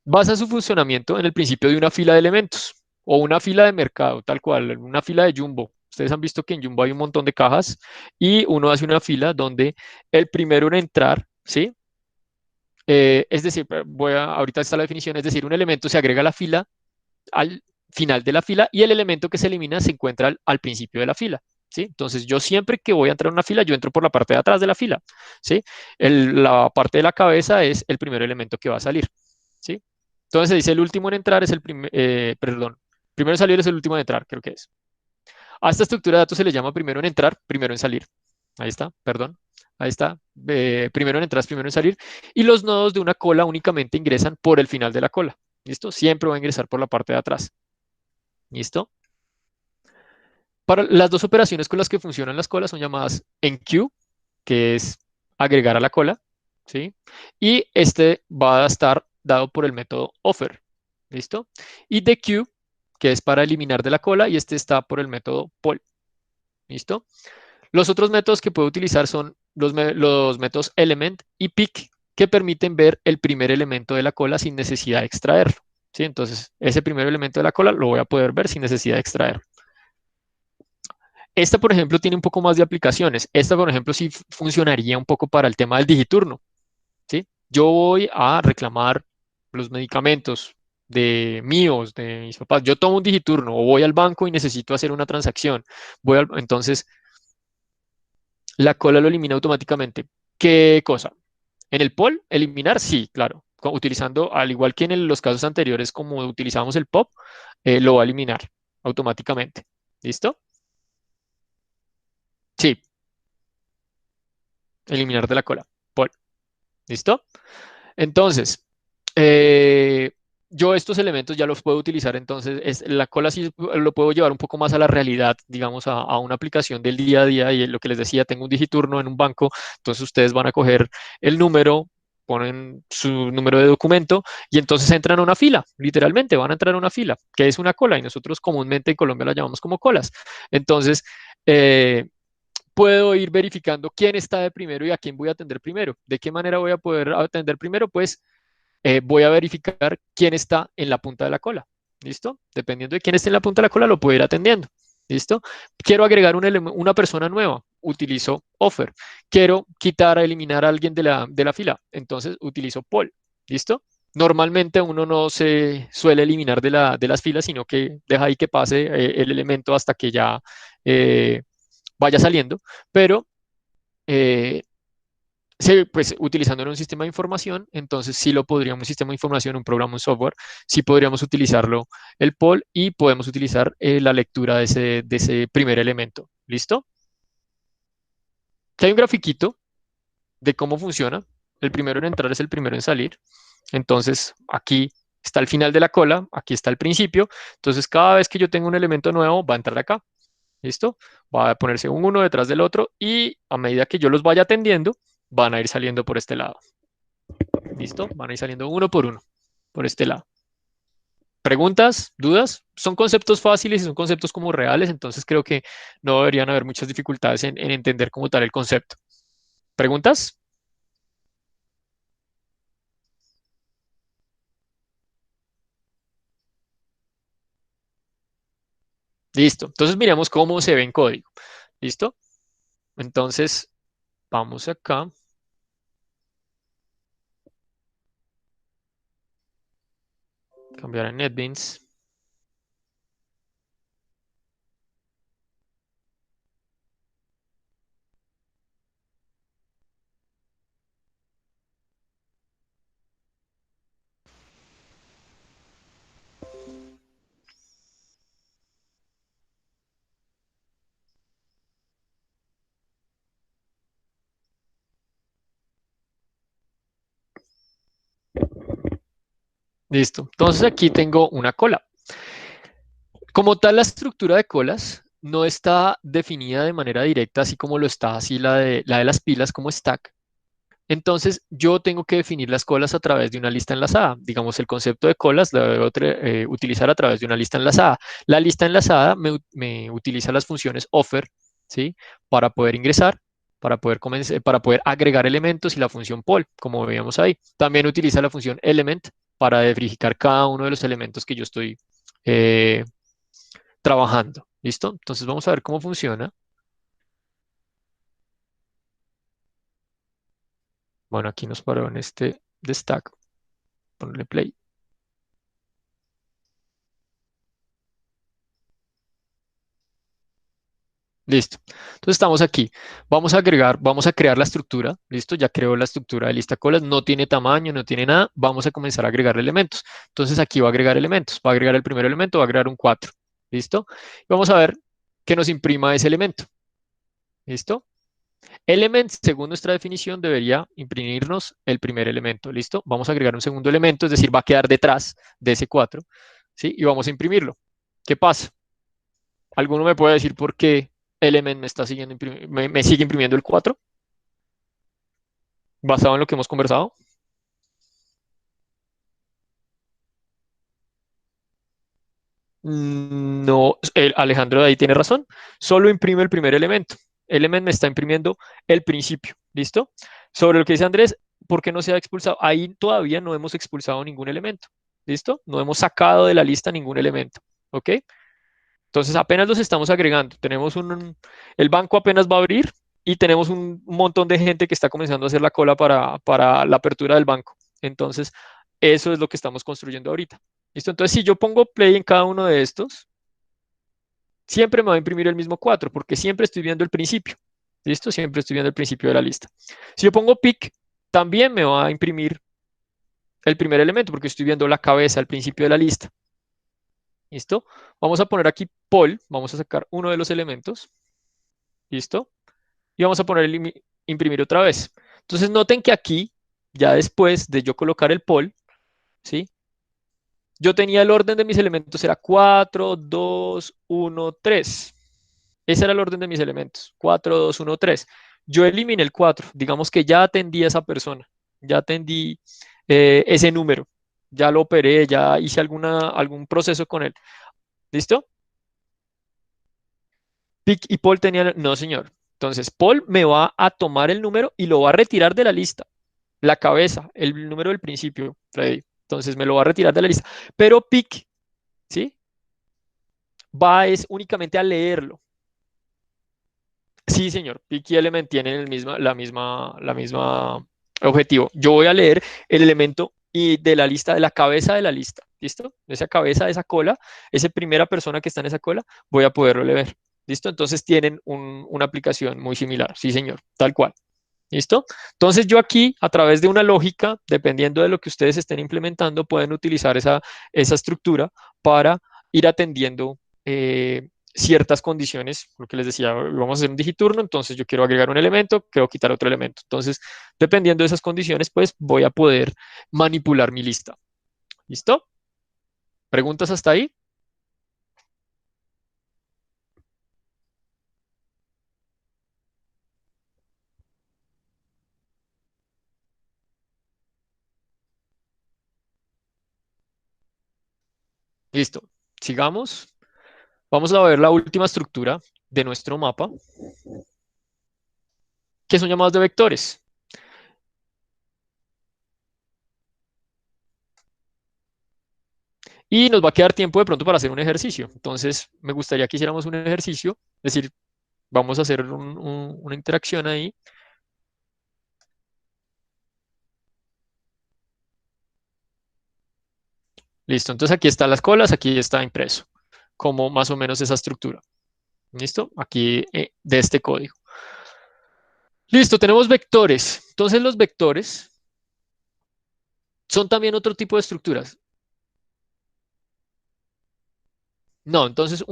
Basa su funcionamiento en el principio de una fila de elementos o una fila de mercado, tal cual, una fila de Jumbo. Ustedes han visto que en Jumbo hay un montón de cajas y uno hace una fila donde el primero en entrar, ¿sí? Es decir, ahorita está la definición, es decir, un elemento se agrega a la fila al final de la fila y el elemento que se elimina se encuentra al principio de la fila. ¿Sí? Entonces, yo siempre que voy a entrar a una fila, yo entro por la parte de atrás de la fila. ¿Sí? La parte de la cabeza es el primer elemento que va a salir. ¿Sí? Entonces, se dice el último en entrar es el primer, perdón, primero en salir es el último en entrar, creo que es. A esta estructura de datos se le llama primero en entrar, primero en salir. Ahí está, perdón. Ahí está. Primero en entrar, primero en salir. Y los nodos de una cola únicamente ingresan por el final de la cola. ¿Listo? Siempre va a ingresar por la parte de atrás. ¿Listo? Para las dos operaciones con las que funcionan las colas son llamadas enqueue, que es agregar a la cola, ¿sí? Y este va a estar dado por el método offer, ¿listo? Y dequeue, que es para eliminar de la cola, y este está por el método poll, ¿listo? Los otros métodos que puedo utilizar son los métodos element y pick, que permiten ver el primer elemento de la cola sin necesidad de extraerlo, ¿sí? Entonces, ese primer elemento de la cola lo voy a poder ver sin necesidad de extraerlo. Esta, por ejemplo, tiene un poco más de aplicaciones. Esta, por ejemplo, sí funcionaría un poco para el tema del digiturno, ¿sí? Yo voy a reclamar los medicamentos de míos, de mis papás. Yo tomo un digiturno o voy al banco y necesito hacer una transacción. Entonces, la cola lo elimina automáticamente. ¿Qué cosa? En el poll, eliminar, sí, claro. Utilizando, al igual que en los casos anteriores, como utilizamos el pop, lo va a eliminar automáticamente. ¿Listo? Sí, eliminar de la cola. Paul. ¿Listo? Entonces, eh, yo estos elementos ya los puedo utilizar, entonces la cola sí lo puedo llevar un poco más a la realidad, digamos, a una aplicación del día a día y lo que les decía, tengo un digiturno en un banco, entonces ustedes van a coger el número, ponen su número de documento y entonces entran a una fila, literalmente van a entrar a una fila, que es una cola y nosotros comúnmente en Colombia la llamamos como colas. Entonces, eh, puedo ir verificando quién está de primero y a quién voy a atender primero. ¿De qué manera voy a poder atender primero? Pues voy a verificar quién está en la punta de la cola. ¿Listo? Dependiendo de quién esté en la punta de la cola, lo puedo ir atendiendo. ¿Listo? Quiero agregar una persona nueva. Utilizo offer. Quiero quitar, eliminar a alguien de la fila. Entonces utilizo poll. ¿Listo? Normalmente uno no se suele eliminar de las filas, sino que deja ahí que pase el elemento hasta que ya vaya saliendo. Pero eh, sí, pues utilizándolo en un sistema de información, entonces sí lo podríamos, un sistema de información, un programa, un software, sí podríamos utilizarlo el poll y podemos utilizar la lectura de ese primer elemento. ¿Listo? Aquí hay un grafiquito de cómo funciona. El primero en entrar es el primero en salir. Entonces aquí está el final de la cola, aquí está el principio. Entonces cada vez que yo tengo un elemento nuevo va a entrar acá. ¿Listo? Va a ponerse uno detrás del otro y a medida que yo los vaya atendiendo, van a ir saliendo por este lado. ¿Listo? Van a ir saliendo uno por este lado. ¿Preguntas? ¿Dudas? Son conceptos fáciles y son conceptos como reales, entonces creo que no deberían haber muchas dificultades en entender como tal el concepto. ¿Preguntas? Listo. Entonces miremos cómo se ve en código. ¿Listo? Entonces, vamos acá, cambiar a NetBeans. Listo. Entonces aquí tengo una cola. Como tal, la estructura de colas no está definida de manera directa, así como lo está así la de las pilas como stack. Entonces, yo tengo que definir las colas a través de una lista enlazada. Digamos, el concepto de colas lo debo utilizar a través de una lista enlazada. La lista enlazada me utiliza las funciones offer, ¿sí? Para poder ingresar, para poder agregar elementos y la función poll, como veíamos ahí. También utiliza la función element para verificar cada uno de los elementos que yo estoy eh, trabajando. ¿Listo? Entonces, vamos a ver cómo funciona. Bueno, aquí nos paró en este de stack. Ponerle play. Listo. Entonces estamos aquí. Vamos a agregar, vamos a crear la estructura. Listo, ya creo la estructura de lista colas. No tiene tamaño, no tiene nada. Vamos a comenzar a agregar elementos. Entonces aquí va a agregar elementos. Va a agregar el primer elemento, va a agregar un 4. Listo. Y vamos a ver que nos imprima ese elemento. Listo. Element, según nuestra definición, debería imprimirnos el primer elemento. ¿Listo? Vamos a agregar un segundo elemento, es decir, va a quedar detrás de ese 4. ¿Sí? Y vamos a imprimirlo. ¿Qué pasa? ¿Alguno me puede decir por qué Element me está siguiendo, me sigue imprimiendo el 4 basado en lo que hemos conversado? No, Alejandro de ahí tiene razón. Solo imprime el primer elemento. Element me está imprimiendo el principio. ¿Listo? Sobre lo que dice Andrés, ¿por qué no se ha expulsado? Ahí todavía no hemos expulsado ningún elemento. ¿Listo? No hemos sacado de la lista ningún elemento. ¿Ok? Entonces apenas los estamos agregando. El banco apenas va a abrir y tenemos un montón de gente que está comenzando a hacer la cola para la apertura del banco. Entonces, eso es lo que estamos construyendo ahorita. ¿Listo? Entonces, si yo pongo play en cada uno de estos, siempre me va a imprimir el mismo 4 porque siempre estoy viendo el principio. ¿Listo? Siempre estoy viendo el principio de la lista. Si yo pongo pick, también me va a imprimir el primer elemento porque estoy viendo la cabeza al principio de la lista. ¿Listo? Vamos a poner aquí poll, vamos a sacar uno de los elementos. ¿Listo? y vamos a poner imprimir otra vez. Entonces noten que aquí, ya después de yo colocar el poll, ¿sí? Yo tenía el orden de mis elementos, era 4, 2, 1, 3. Ese era el orden de mis elementos, 4, 2, 1, 3. Yo eliminé el 4, digamos que ya atendí a esa persona, ya atendí ese número, ya lo operé, ya hice algún proceso con él. ¿Listo? Pick y Paul tenían, no señor. Entonces, Paul me va a tomar el número y lo va a retirar de la lista. La cabeza, el número del principio, Freddy. Entonces, me lo va a retirar de la lista. Pero Pick, ¿sí? Va es únicamente a leerlo. Sí, señor. Pick y Element tienen la misma objetivo. Yo voy a leer el elemento y de la lista, de la cabeza de la lista. ¿Listo? De esa cabeza, de esa cola, esa primera persona que está en esa cola, voy a poderlo leer. ¿Listo? Entonces tienen una aplicación muy similar. Sí, señor. Tal cual. ¿Listo? Entonces yo aquí, a través de una lógica, dependiendo de lo que ustedes estén implementando, pueden utilizar esa estructura para ir atendiendo ciertas condiciones. Lo que les decía, vamos a hacer un digiturno, entonces yo quiero agregar un elemento, quiero quitar otro elemento. Entonces, dependiendo de esas condiciones, pues voy a poder manipular mi lista. ¿Listo? ¿Preguntas hasta ahí? Listo. Sigamos. Vamos a ver la última estructura de nuestro mapa, que son llamados de vectores. Y nos va a quedar tiempo de pronto para hacer un ejercicio. Entonces, me gustaría que hiciéramos un ejercicio, es decir, vamos a hacer una interacción ahí. Listo, entonces aquí están las colas, aquí está impreso, como más o menos esa estructura. ¿Listo? Aquí de este código. Listo, tenemos vectores. Entonces los vectores son también otro tipo de estructuras. No, entonces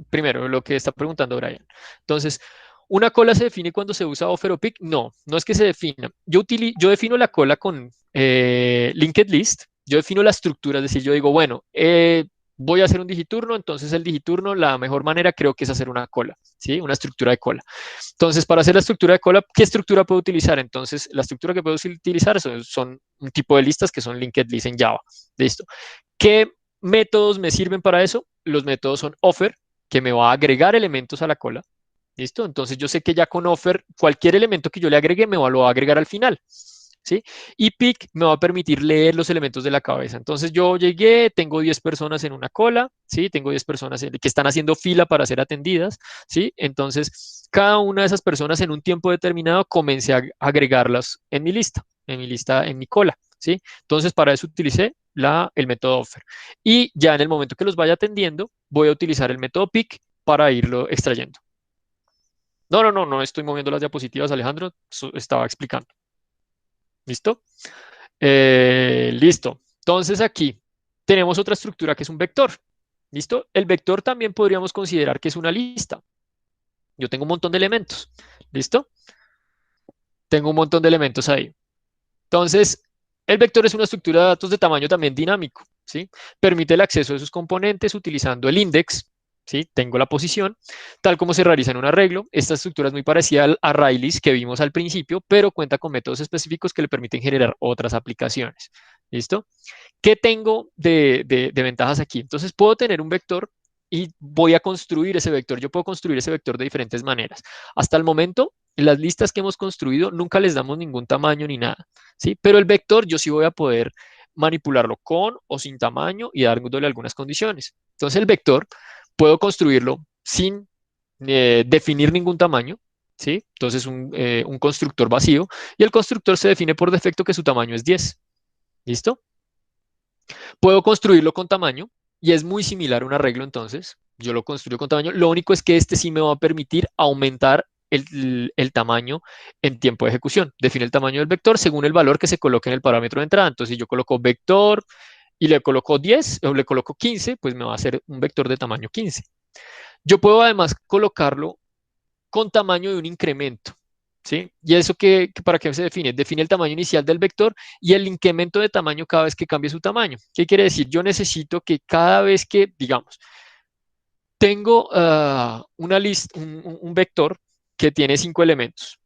primero lo que está preguntando Brian. Entonces, ¿una cola se define cuando se usa offer o pick? No, no es que se defina. Yo defino la cola con linked list, yo defino la estructura, es decir, yo digo, bueno, voy a hacer un digiturno, entonces el digiturno, la mejor manera creo que es hacer una cola, ¿sí? Una estructura de cola. Entonces, para hacer la estructura de cola, ¿qué estructura puedo utilizar? Entonces, la estructura que puedo utilizar son un tipo de listas que son linked list en Java. Listo. ¿Qué métodos me sirven para eso? Los métodos son offer, que me va a agregar elementos a la cola. ¿Listo? Entonces yo sé que ya con offer, cualquier elemento que yo le agregue lo va a agregar al final. ¿Sí? Y pick me va a permitir leer los elementos de la cabeza. Entonces yo llegué, tengo 10 personas en una cola, ¿sí? Tengo 10 personas que están haciendo fila para ser atendidas, ¿sí? Entonces cada una de esas personas en un tiempo determinado comencé a agregarlas en mi cola, ¿sí? Entonces para eso utilicé el método offer. Y ya en el momento que los vaya atendiendo, voy a utilizar el método pick para irlo extrayendo. No, no, no, no estoy moviendo las diapositivas, Alejandro, estaba explicando. ¿Listo? Listo. Entonces aquí tenemos otra estructura que es un vector. ¿Listo? El vector también podríamos considerar que es una lista. Yo tengo un montón de elementos. ¿Listo? Tengo un montón de elementos ahí. Entonces, el vector es una estructura de datos de tamaño también dinámico, ¿sí? Permite el acceso de sus componentes utilizando el index, ¿sí? Tengo la posición, tal como se realiza en un arreglo. Esta estructura es muy parecida al ArrayList que vimos al principio, pero cuenta con métodos específicos que le permiten generar otras aplicaciones. ¿Listo? ¿Qué tengo de ventajas aquí? Entonces, puedo tener un vector y voy a construir ese vector. Yo puedo construir ese vector de diferentes maneras. Hasta el momento, las listas que hemos construido nunca les damos ningún tamaño ni nada. ¿Sí? Pero el vector yo sí voy a poder manipularlo con o sin tamaño y dándole algunas condiciones. Entonces el vector puedo construirlo sin definir ningún tamaño, ¿sí? Entonces un constructor vacío y el constructor se define por defecto que su tamaño es 10. ¿Listo? Puedo construirlo con tamaño y es muy similar a un arreglo entonces. Yo lo construyo con tamaño. Lo único es que este sí me va a permitir aumentar el tamaño en tiempo de ejecución. Define el tamaño del vector según el valor que se coloque en el parámetro de entrada. Entonces, si yo coloco vector y le coloco 10 o le coloco 15, pues me va a hacer un vector de tamaño 15. Yo puedo además colocarlo con tamaño de un incremento. ¿sí? ¿Y eso para qué se define? Define el tamaño inicial del vector y el incremento de tamaño cada vez que cambie su tamaño. ¿Qué quiere decir? Yo necesito que cada vez que, digamos, tengo una lista, un vector que tiene 5 elementos.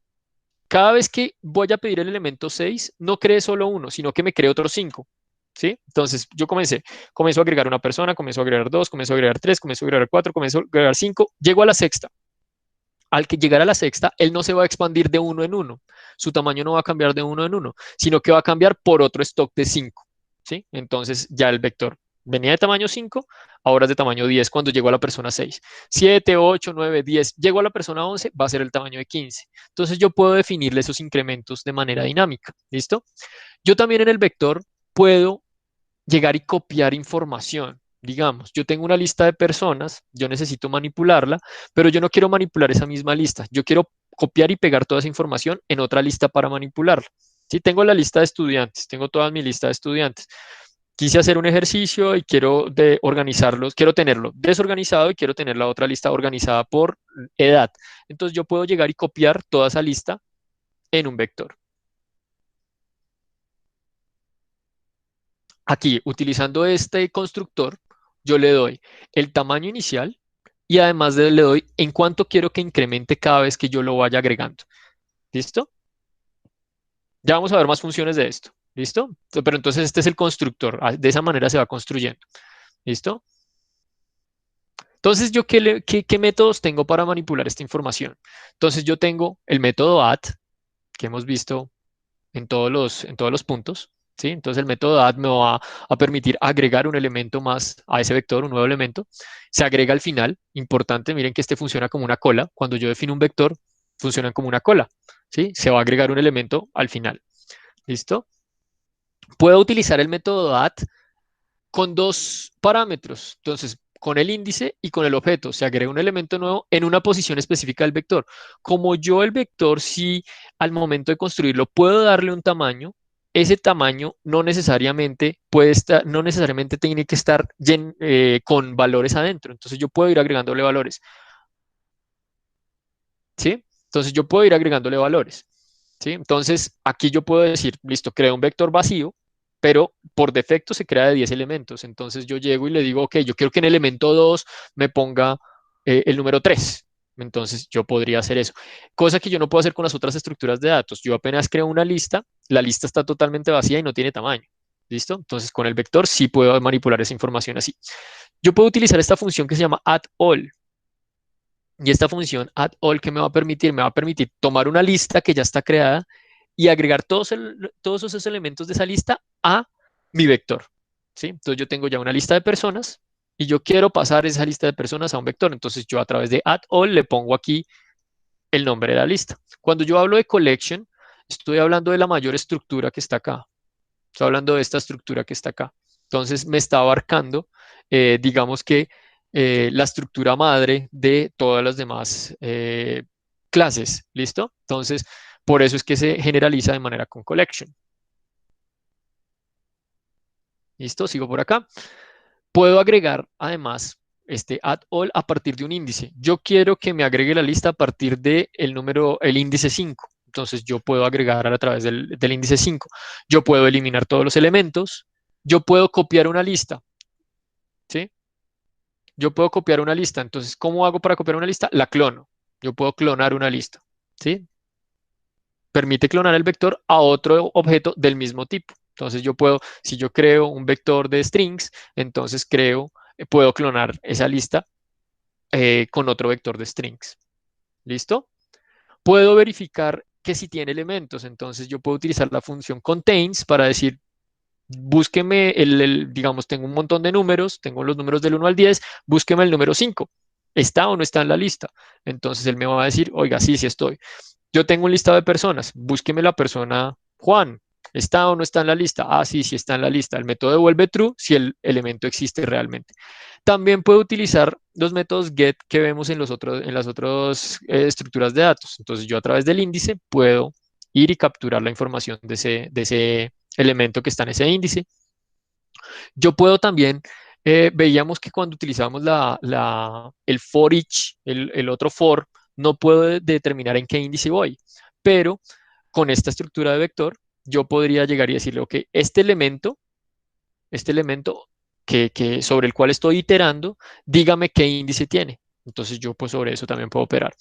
Cada vez que voy a pedir el elemento 6, no cree solo uno, sino que me cree otros 5. ¿Sí? Entonces, yo comienzo a agregar una persona, comienzo a agregar dos, comienzo a agregar tres, comienzo a agregar cuatro, comienzo a agregar cinco, llego a la sexta. Al que llegar a la sexta, él no se va a expandir de uno en uno. Su tamaño no va a cambiar de uno en uno, sino que va a cambiar por otro stock de 5. ¿Sí? Entonces, ya el vector venía de tamaño 5, ahora es de tamaño 10 cuando llegó a la persona 6. 7, 8, 9, 10, llegó a la persona 11, va a ser el tamaño de 15. Entonces, yo puedo definirle esos incrementos de manera dinámica. ¿Listo? Yo también en el vector puedo llegar y copiar información. Digamos, yo tengo una lista de personas, yo necesito manipularla, pero yo no quiero manipular esa misma lista. Yo quiero copiar y pegar toda esa información en otra lista para manipularla. Si tengo la lista de estudiantes, tengo toda mi lista de estudiantes. Quise hacer un ejercicio y quiero organizarlos, quiero tenerlo desorganizado y quiero tener la otra lista organizada por edad. Entonces yo puedo llegar y copiar toda esa lista en un vector. Aquí, utilizando este constructor, yo le doy el tamaño inicial y además le doy en cuánto quiero que incremente cada vez que yo lo vaya agregando. ¿Listo? Ya vamos a ver más funciones de esto. ¿Listo? Pero entonces este es el constructor. De esa manera se va construyendo. ¿Listo? Entonces, ¿qué métodos tengo para manipular esta información? Entonces, yo tengo el método add, que hemos visto en todos los puntos, ¿sí? Entonces el método add me va a permitir agregar un elemento más a ese vector, un nuevo elemento. Se agrega al final, importante, miren que este funciona como una cola. Cuando yo defino un vector, funciona como una cola, ¿sí? Se va a agregar un elemento al final. ¿Listo? Puedo utilizar el método add con dos parámetros. Entonces, con el índice y con el objeto, se agrega un elemento nuevo en una posición específica del vector. Como yo el vector, si al momento de construirlo puedo darle un tamaño, ese tamaño no necesariamente puede estar, no necesariamente tiene que estar con valores adentro. Entonces yo puedo ir agregándole valores, ¿sí? Entonces yo puedo ir agregándole valores. ¿Sí? Entonces, aquí yo puedo decir, listo, creo un vector vacío, pero por defecto se crea de 10 elementos. Entonces yo llego y le digo, ok, yo quiero que en elemento 2 me ponga el número 3. Entonces yo podría hacer eso. Cosa que yo no puedo hacer con las otras estructuras de datos. Yo apenas creo una lista, la lista está totalmente vacía y no tiene tamaño. ¿Listo? Entonces con el vector sí puedo manipular esa información así. Yo puedo utilizar esta función que se llama addAll. Y esta función addAll que me va a permitir tomar una lista que ya está creada y agregar todos esos elementos de esa lista a mi vector. ¿Sí? Entonces yo tengo ya una lista de personas y yo quiero pasar esa lista de personas a un vector. Entonces yo a través de addAll le pongo aquí el nombre de la lista. Cuando yo hablo de collection, estoy hablando de la mayor estructura que está acá. Estoy hablando de esta estructura que está acá. Entonces me está abarcando, digamos que la estructura madre de todas las demás clases. ¿Listo? Entonces, por eso es que se generaliza de manera con collection. ¿Listo? Sigo por acá. Puedo agregar además este add all a partir de un índice. Yo quiero que me agregue la lista a partir del número, el índice 5. Entonces yo puedo agregar a través del índice 5. Yo puedo eliminar todos los elementos. Yo puedo copiar una lista. ¿Sí? Yo puedo copiar una lista. Entonces, ¿cómo hago para copiar una lista? La clono. Yo puedo clonar una lista. ¿Sí? Permite clonar el vector a otro objeto del mismo tipo. Entonces yo puedo, si yo creo un vector de strings, entonces puedo clonar esa lista con otro vector de strings. ¿Listo? Puedo verificar que si tiene elementos, entonces yo puedo utilizar la función contains para decir, búsqueme digamos, tengo un montón de números, tengo los números del 1 al 10, búsqueme el número 5. ¿Está o no está en la lista? Entonces él me va a decir, oiga, sí, sí estoy. Yo tengo un listado de personas, búsqueme la persona Juan. ¿Está o no está en la lista? Ah, sí, sí está en la lista. El método devuelve true si el elemento existe realmente. También puedo utilizar los métodos get que vemos en las otras estructuras de datos. Entonces yo a través del índice puedo ir y capturar la información de ese elemento que está en ese índice. Yo puedo también, veíamos que cuando utilizamos el for each, el otro for, no puedo determinar en qué índice voy, pero con esta estructura de vector, yo podría llegar y decirle, ok, este elemento sobre el cual estoy iterando, dígame qué índice tiene. Entonces yo pues sobre eso también puedo operar.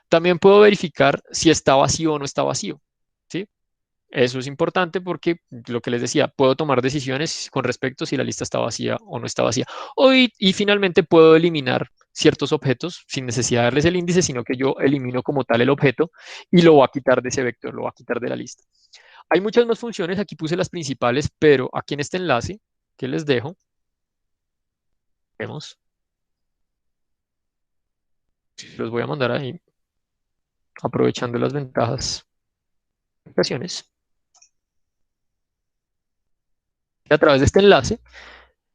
También puedo verificar si está vacío o no está vacío, ¿sí? Eso es importante porque lo que les decía, puedo tomar decisiones con respecto a si la lista está vacía o no está vacía. Y finalmente puedo eliminar ciertos objetos sin necesidad de darles el índice, sino que yo elimino como tal el objeto y lo voy a quitar de ese vector, lo voy a quitar de la lista. Hay muchas más funciones, aquí puse las principales, pero aquí en este enlace que les dejo, vemos, los voy a mandar ahí, aprovechando las ventajas de aplicaciones. A través de este enlace,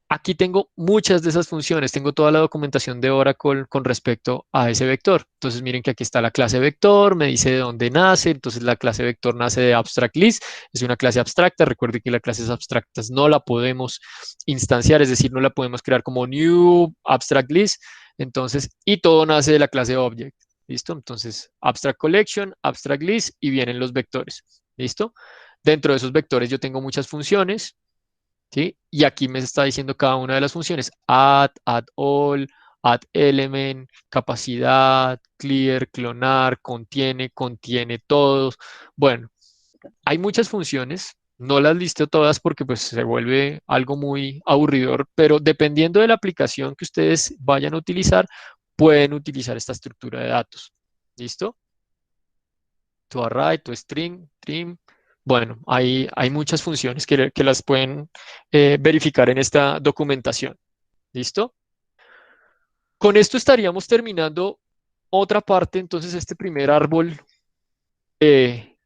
aquí tengo muchas de esas funciones, tengo toda la documentación de Oracle con respecto a ese vector. Entonces miren que aquí está la clase vector, me dice de dónde nace, entonces la clase vector nace de abstract list, es una clase abstracta, recuerden que las clases abstractas no la podemos instanciar, es decir, no la podemos crear como new abstract list, entonces, y todo nace de la clase object, ¿listo? Entonces, abstract collection, abstract list y vienen los vectores, ¿listo? Dentro de esos vectores yo tengo muchas funciones, ¿sí? Y aquí me está diciendo cada una de las funciones, add all, add element, capacidad, clear, clonar, contiene todos. Bueno, hay muchas funciones, no las listo todas porque pues se vuelve algo muy aburridor, pero dependiendo de la aplicación que ustedes vayan a utilizar, pueden utilizar esta estructura de datos. ¿Listo? To array, to string, trim. Bueno, hay muchas funciones que las pueden verificar en esta documentación. ¿Listo? Con esto estaríamos terminando otra parte, entonces este primer árbol de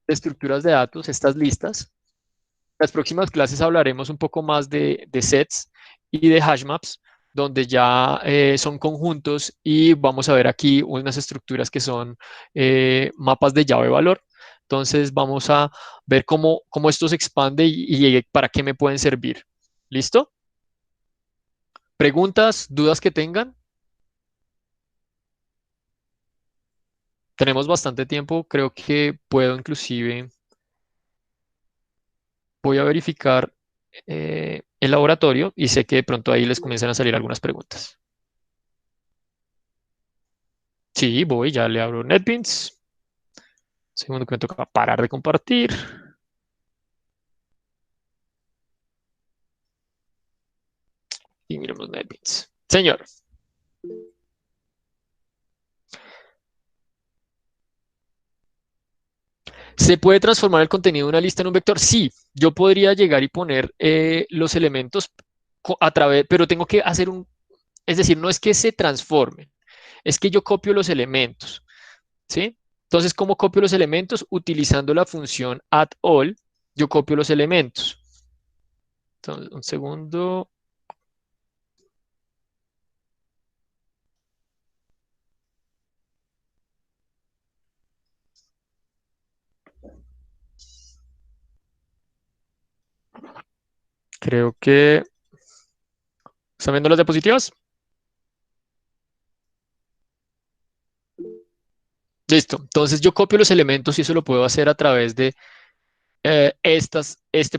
estructuras de datos, estas listas. Las próximas clases hablaremos un poco más de sets y de hash maps, donde ya son conjuntos y vamos a ver aquí unas estructuras que son mapas de llave valor. Entonces vamos a ver cómo esto se expande y para qué me pueden servir. ¿Listo? ¿Preguntas, dudas que tengan? Tenemos bastante tiempo, creo que puedo inclusive, voy a verificar el laboratorio y sé que de pronto ahí les comienzan a salir algunas preguntas. Sí, voy, ya le abro NetBeans. Segundo que me toca parar de compartir. Y miremos NetBeans. Señor, ¿se puede transformar el contenido de una lista en un vector? Sí, yo podría llegar y poner los elementos a través, pero tengo que hacer es decir, no es que se transformen, es que yo copio los elementos, ¿sí? Entonces, ¿cómo copio los elementos? Utilizando la función add all, yo copio los elementos. Entonces, un segundo. Creo que... ¿Están viendo las diapositivas? Listo. Entonces yo copio los elementos y eso lo puedo hacer a través de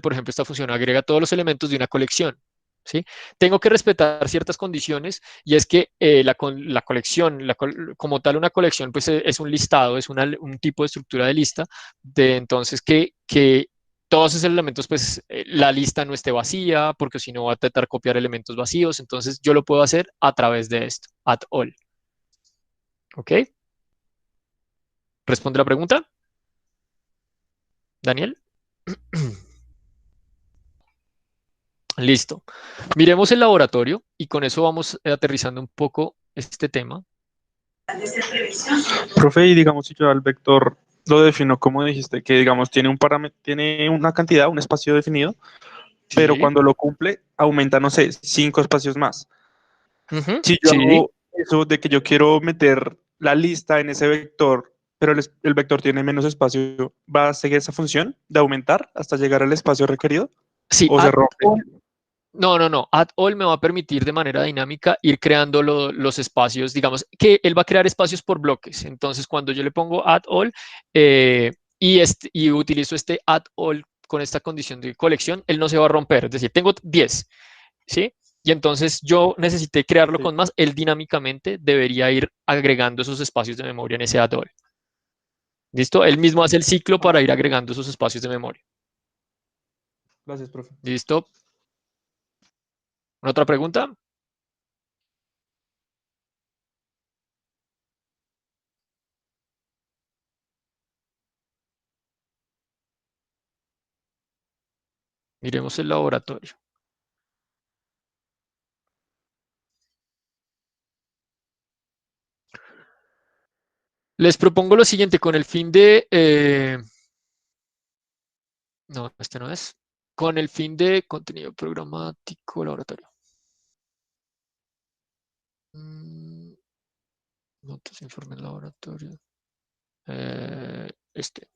por ejemplo, esta función agrega todos los elementos de una colección. ¿Sí? Tengo que respetar ciertas condiciones y es que la colección, como tal una colección, pues es un listado, es un tipo de estructura de lista, entonces que todos esos elementos, pues la lista no esté vacía, porque si no va a intentar copiar elementos vacíos, entonces yo lo puedo hacer a través de esto, add all. ¿Ok? ¿Responde la pregunta, Daniel? Listo. Miremos el laboratorio y con eso vamos aterrizando un poco este tema. Profe, y digamos, si yo al vector lo defino como dijiste, que digamos tiene un parámetro, tiene una cantidad, un espacio definido, pero Sí. cuando lo cumple, aumenta, no sé, 5 espacios más. Ujú, Si yo sí. hago eso de que yo quiero meter la lista en ese vector, pero el vector tiene menos espacio, ¿va a seguir esa función de aumentar hasta llegar al espacio requerido? Sí, ¿O se add rompe? all, No. Add all me va a permitir de manera dinámica ir creando los espacios, digamos que él va a crear espacios por bloques. Entonces, cuando yo le pongo add all y utilizo este add all con esta condición de colección, él no se va a romper. Es decir, tengo 10, ¿sí? Y entonces yo necesité crearlo Sí. con más, él dinámicamente debería ir agregando esos espacios de memoria en ese add all. ¿Listo? Él mismo hace el ciclo Ah, para ir ok. agregando esos espacios de memoria. Gracias, profe. ¿Listo? ¿Una otra pregunta? Miremos el laboratorio. Les propongo lo siguiente con el fin de... no, este no es. Con el fin de contenido programático laboratorio. Notas, informe laboratorio. Este,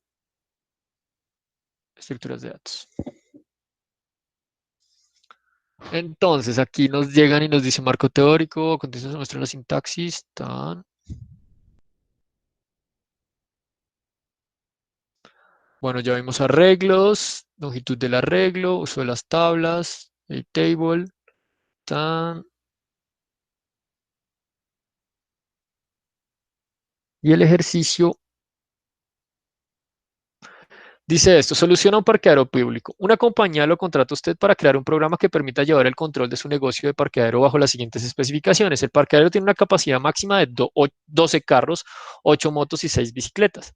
estructuras de datos. Entonces, aquí nos llegan y nos dice marco teórico, a continuación se muestra la sintaxis. Tan. Bueno, ya vimos arreglos, longitud del arreglo, uso de las tablas, el table, tan. Y el ejercicio dice esto, soluciona un parqueadero público. Una compañía lo contrata a usted para crear un programa que permita llevar el control de su negocio de parqueadero bajo las siguientes especificaciones. El parqueadero tiene una capacidad máxima de 12 carros, 8 motos y 6 bicicletas.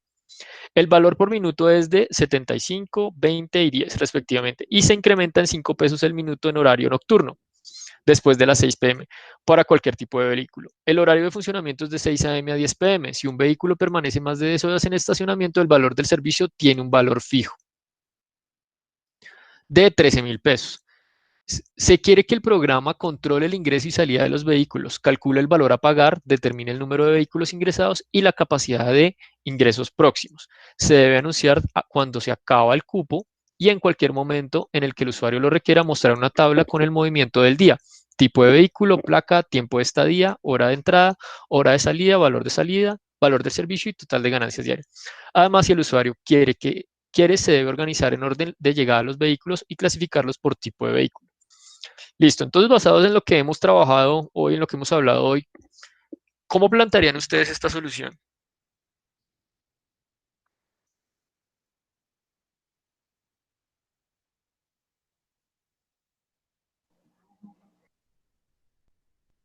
El valor por minuto es de 75, 20 y 10 respectivamente y se incrementa en 5 pesos el minuto en horario nocturno después de las 6 pm para cualquier tipo de vehículo. El horario de funcionamiento es de 6 am a 10 pm. Si un vehículo permanece más de 10 horas en estacionamiento, el valor del servicio tiene un valor fijo de 13.000 pesos. Se quiere que el programa controle el ingreso y salida de los vehículos, calcule el valor a pagar, determine el número de vehículos ingresados y la capacidad de ingresos próximos. Se debe anunciar cuando se acaba el cupo y en cualquier momento en el que el usuario lo requiera mostrar una tabla con el movimiento del día, tipo de vehículo, placa, tiempo de estadía, hora de entrada, hora de salida, valor de servicio y total de ganancias diarias. Además, si el usuario quiere, se debe organizar en orden de llegada a los vehículos y clasificarlos por tipo de vehículo. Listo, entonces basados en lo que hemos trabajado hoy, en lo que hemos hablado hoy, ¿cómo plantearían ustedes esta solución?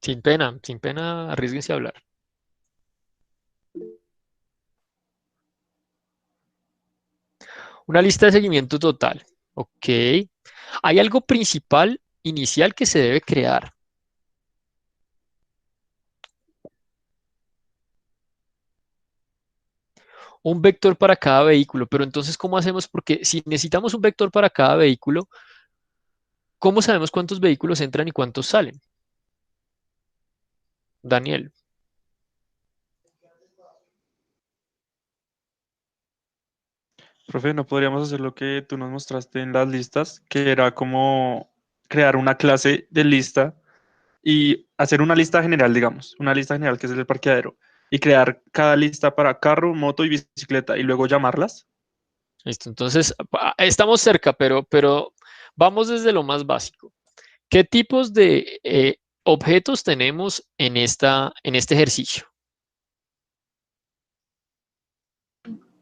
Sin pena, arriesguense a hablar. Una lista de seguimiento total. Ok. Hay algo principal, inicial, que se debe crear. Un vector para cada vehículo. Pero entonces, ¿cómo hacemos? Porque si necesitamos un vector para cada vehículo, ¿cómo sabemos cuántos vehículos entran y cuántos salen? Daniel. Profe, ¿no podríamos hacer lo que tú nos mostraste en las listas, que era como crear una clase de lista y hacer una lista general, digamos, una lista general que es el parqueadero, y crear cada lista para carro, moto y bicicleta y luego llamarlas? Listo. Entonces, estamos cerca, pero vamos desde lo más básico. ¿Qué tipos de objetos tenemos en este ejercicio?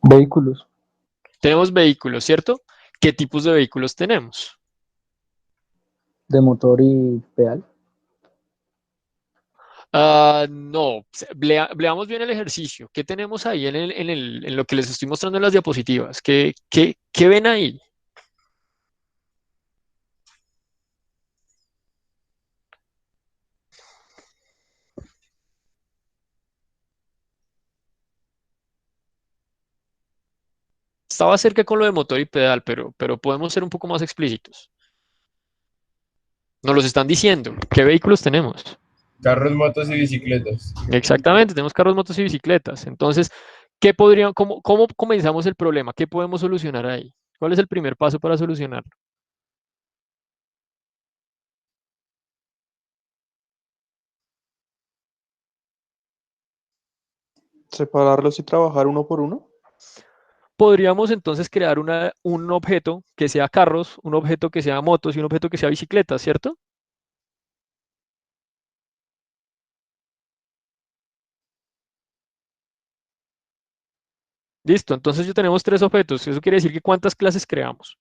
Vehículos Tenemos vehículos, ¿cierto? ¿Qué tipos de vehículos tenemos? de motor y pedal. No, veamos bien el ejercicio. ¿Qué tenemos ahí en lo que les estoy mostrando en las diapositivas? ¿Qué ven ahí? Estaba cerca con lo de motor y pedal, pero podemos ser un poco más explícitos. Nos los están diciendo. ¿Qué vehículos tenemos? Carros, motos y bicicletas. Exactamente, tenemos carros, motos y bicicletas. Entonces, cómo comenzamos el problema? ¿Qué podemos solucionar ahí? ¿Cuál es el primer paso para solucionarlo? separarlos y trabajar uno por uno. Podríamos entonces crear un objeto que sea carros, un objeto que sea motos y un objeto que sea bicicletas, ¿cierto? Listo, entonces ya tenemos tres objetos. Eso quiere decir que ¿cuántas clases creamos?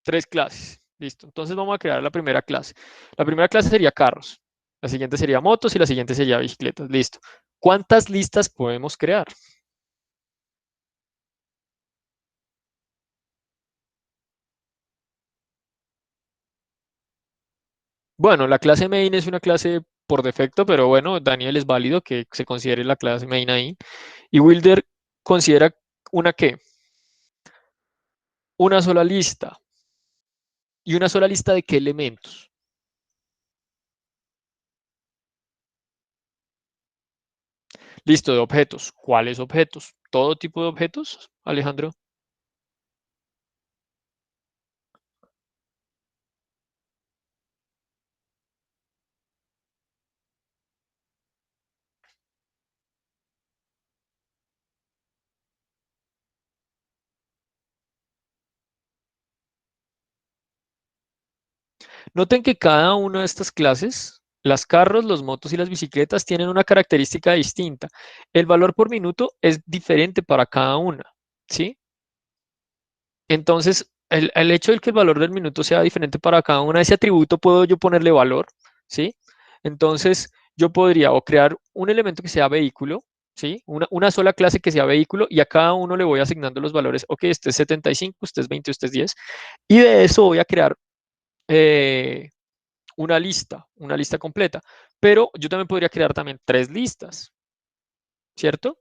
Tres clases. Listo, entonces vamos a crear la primera clase. La primera clase sería carros, la siguiente sería motos y la siguiente sería bicicletas. Listo. ¿Cuántas listas podemos crear? Bueno, la clase main es una clase por defecto, pero bueno, Daniel es válido que se considere la clase main ahí. Y Wilder considera una qué? Una sola lista. ¿Y una sola lista de qué elementos? Listo, de objetos. ¿Cuáles objetos? ¿Todo tipo de objetos, Alejandro? Noten que cada una de estas clases, las carros, los motos y las bicicletas, tienen una característica distinta. El valor por minuto es diferente para cada una, ¿sí? Entonces, el hecho de que el valor del minuto sea diferente para cada una, ese atributo puedo yo ponerle valor, ¿sí? Entonces, yo podría o crear un elemento que sea vehículo, ¿sí? Una sola clase que sea vehículo y a cada uno le voy asignando los valores. Ok, este es 75, este es 20, este es 10. Y de eso voy a crear eh, una lista completa. Pero yo también podría crear también tres listas, ¿cierto?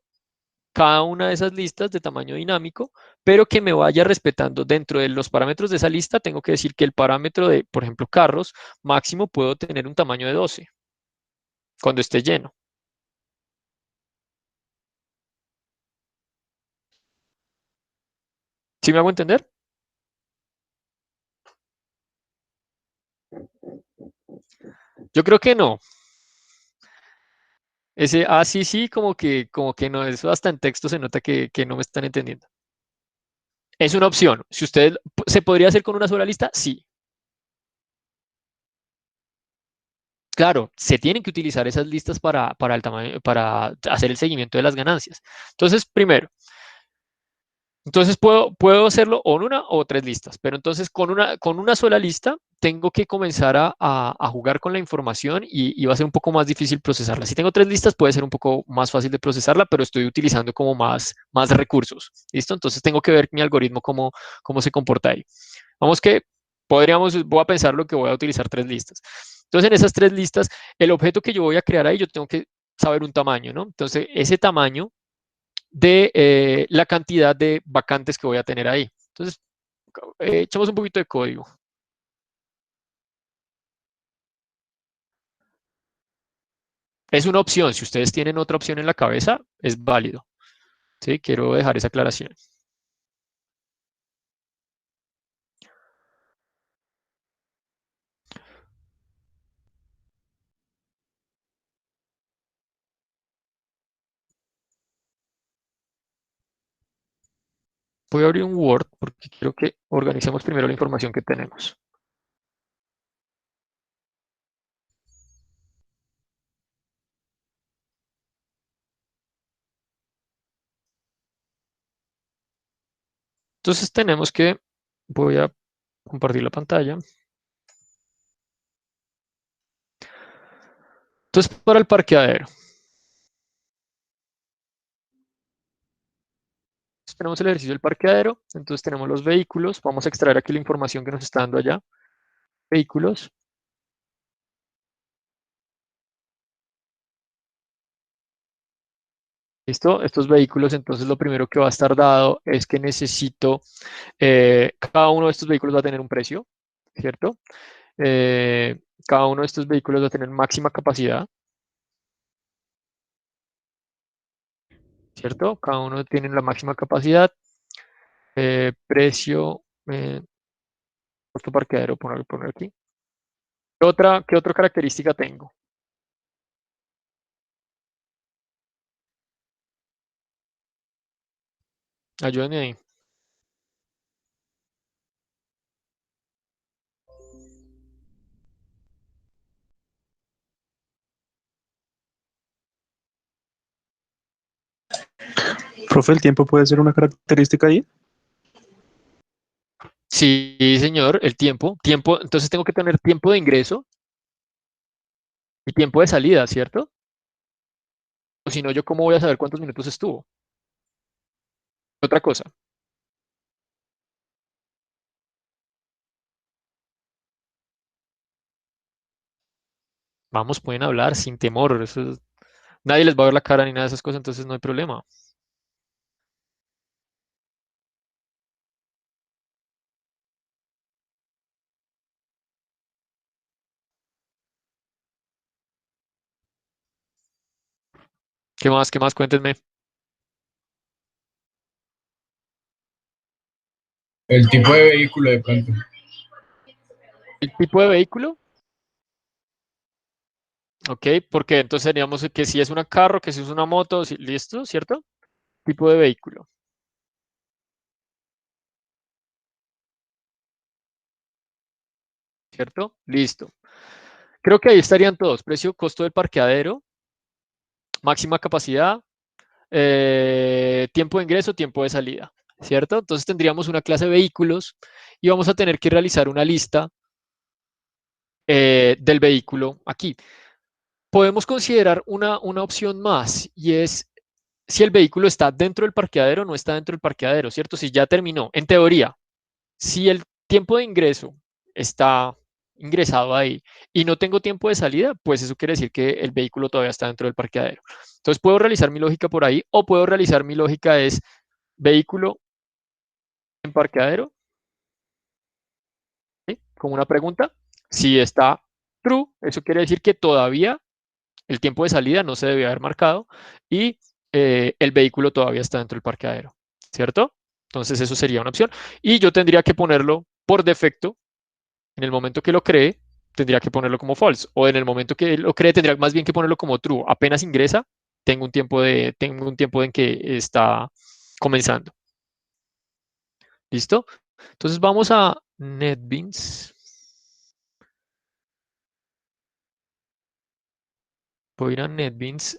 Cada una de esas listas de tamaño dinámico, pero que me vaya respetando dentro de los parámetros de esa lista. Tengo que decir que el parámetro de, por ejemplo, carros máximo puedo tener un tamaño de 12 cuando esté lleno. ¿Sí me hago entender? Yo creo que no. Ese sí, sí, como que no, eso hasta en texto se nota que no me están entendiendo. Es una opción. Si usted se podría hacer con una sola lista, sí. Claro, se tienen que utilizar esas listas para el tamaño, para hacer el seguimiento de las ganancias. Entonces, primero, entonces puedo hacerlo o en una o tres listas, pero entonces con una sola lista tengo que comenzar a jugar con la información y va a ser un poco más difícil procesarla. Si tengo tres listas puede ser un poco más fácil de procesarla, pero estoy utilizando como más recursos. ¿Listo? Entonces tengo que ver mi algoritmo cómo se comporta ahí. Vamos que voy a pensar lo que voy a utilizar tres listas. Entonces en esas tres listas, el objeto que yo voy a crear ahí, yo tengo que saber un tamaño, ¿no? Entonces ese tamaño de la cantidad de vacantes que voy a tener ahí. Entonces, echamos un poquito de código. Es una opción. Si ustedes tienen otra opción en la cabeza, es válido. ¿Sí? Quiero dejar esa aclaración. Voy a abrir un Word porque quiero que organicemos primero la información que tenemos. Entonces tenemos que, voy a compartir la pantalla. Entonces, para el parqueadero. Tenemos el ejercicio del parqueadero, entonces tenemos los vehículos, vamos a extraer aquí la información que nos está dando allá. Vehículos, ¿listo? Estos vehículos, entonces lo primero que va a estar dado es que necesito, cada uno de estos vehículos va a tener un precio, ¿cierto? Cada uno de estos vehículos va a tener máxima capacidad, ¿cierto? Cada uno tiene la máxima capacidad, precio, costo parqueadero, poner aquí. qué otra característica tengo? Ayúdenme ahí. Profe, ¿el tiempo puede ser una característica ahí? Sí, señor, el tiempo, entonces tengo que tener tiempo de ingreso y tiempo de salida, ¿cierto? O si no, ¿yo cómo voy a saber cuántos minutos estuvo? Otra cosa. Vamos, pueden hablar sin temor. Nadie les va a ver la cara ni nada de esas cosas, entonces no hay problema. ¿Qué más? ¿Qué más? Cuéntenme. El tipo de vehículo de pronto. ¿El tipo de vehículo? Ok, porque entonces seríamos que si es un carro, que si es una moto, listo, ¿cierto? Tipo de vehículo, ¿cierto? Listo. Creo que ahí estarían todos. Precio, costo del parqueadero, máxima capacidad, tiempo de ingreso, tiempo de salida, ¿cierto? Entonces tendríamos una clase de vehículos y vamos a tener que realizar una lista del vehículo aquí. Podemos considerar una opción más y es si el vehículo está dentro del parqueadero o no está dentro del parqueadero, ¿cierto? Si ya terminó, en teoría, si el tiempo de ingreso está ingresado ahí y no tengo tiempo de salida, pues eso quiere decir que el vehículo todavía está dentro del parqueadero. Entonces puedo realizar mi lógica por ahí o puedo realizar mi lógica es vehículo en parqueadero, ¿sí? Como una pregunta. Si está true, eso quiere decir que todavía el tiempo de salida no se debe haber marcado y el vehículo todavía está dentro del parqueadero, ¿cierto? Entonces eso sería una opción. Y yo tendría que ponerlo por defecto, en el momento que lo cree, tendría que ponerlo como false. O en el momento que lo cree, tendría más bien que ponerlo como true. Apenas ingresa, tengo un tiempo en que está comenzando. ¿Listo? Entonces vamos a NetBeans. Voy a ir a NetBeans.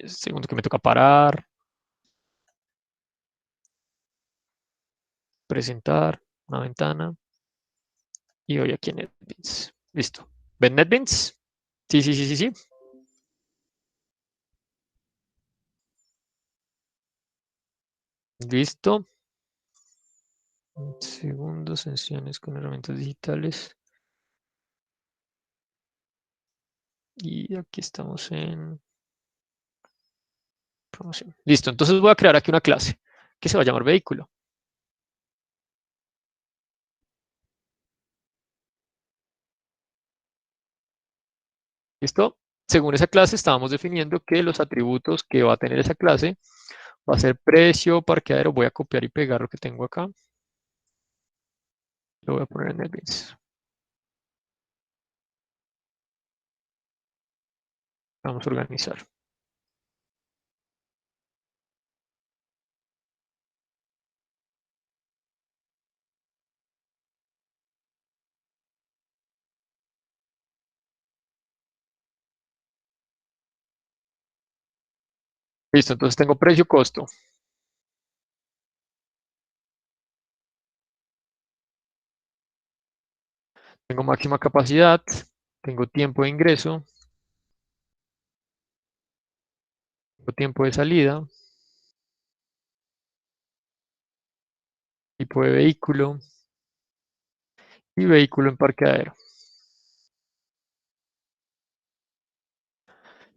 Segundo que me toca parar, presentar una ventana y voy aquí a NetBeans. Listo. ¿Ven NetBeans? Sí, sí, sí, sí, sí. Listo. Un segundo, sesiones con herramientas digitales. Y aquí estamos en promoción. Listo, entonces voy a crear aquí una clase que se va a llamar vehículo. ¿Listo? Según esa clase estábamos definiendo que los atributos que va a tener esa clase va a ser precio, parqueadero. Voy a copiar y pegar lo que tengo acá. Lo voy a poner en NetBeans. Vamos a organizar. Listo, entonces tengo precio, costo. Tengo máxima capacidad. Tengo tiempo de ingreso. Tengo tiempo de salida. Tipo de vehículo. Y vehículo en parqueadero.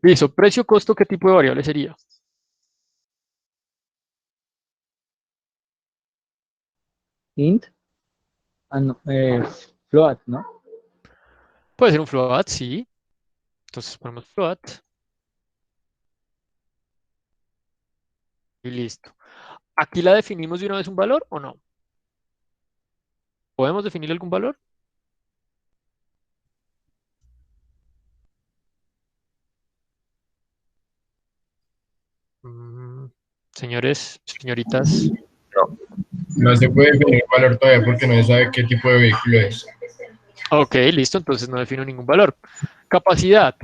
Listo, precio, costo, ¿qué tipo de variable sería? Int, no, float, ¿no? Puede ser un float, sí. Entonces ponemos float y listo. ¿Aquí la definimos de una vez un valor o no? ¿Podemos definir algún valor? Señores, señoritas. No se puede definir un valor todavía porque no se sabe qué tipo de vehículo es. Ok, listo, entonces no defino ningún valor. Capacidad.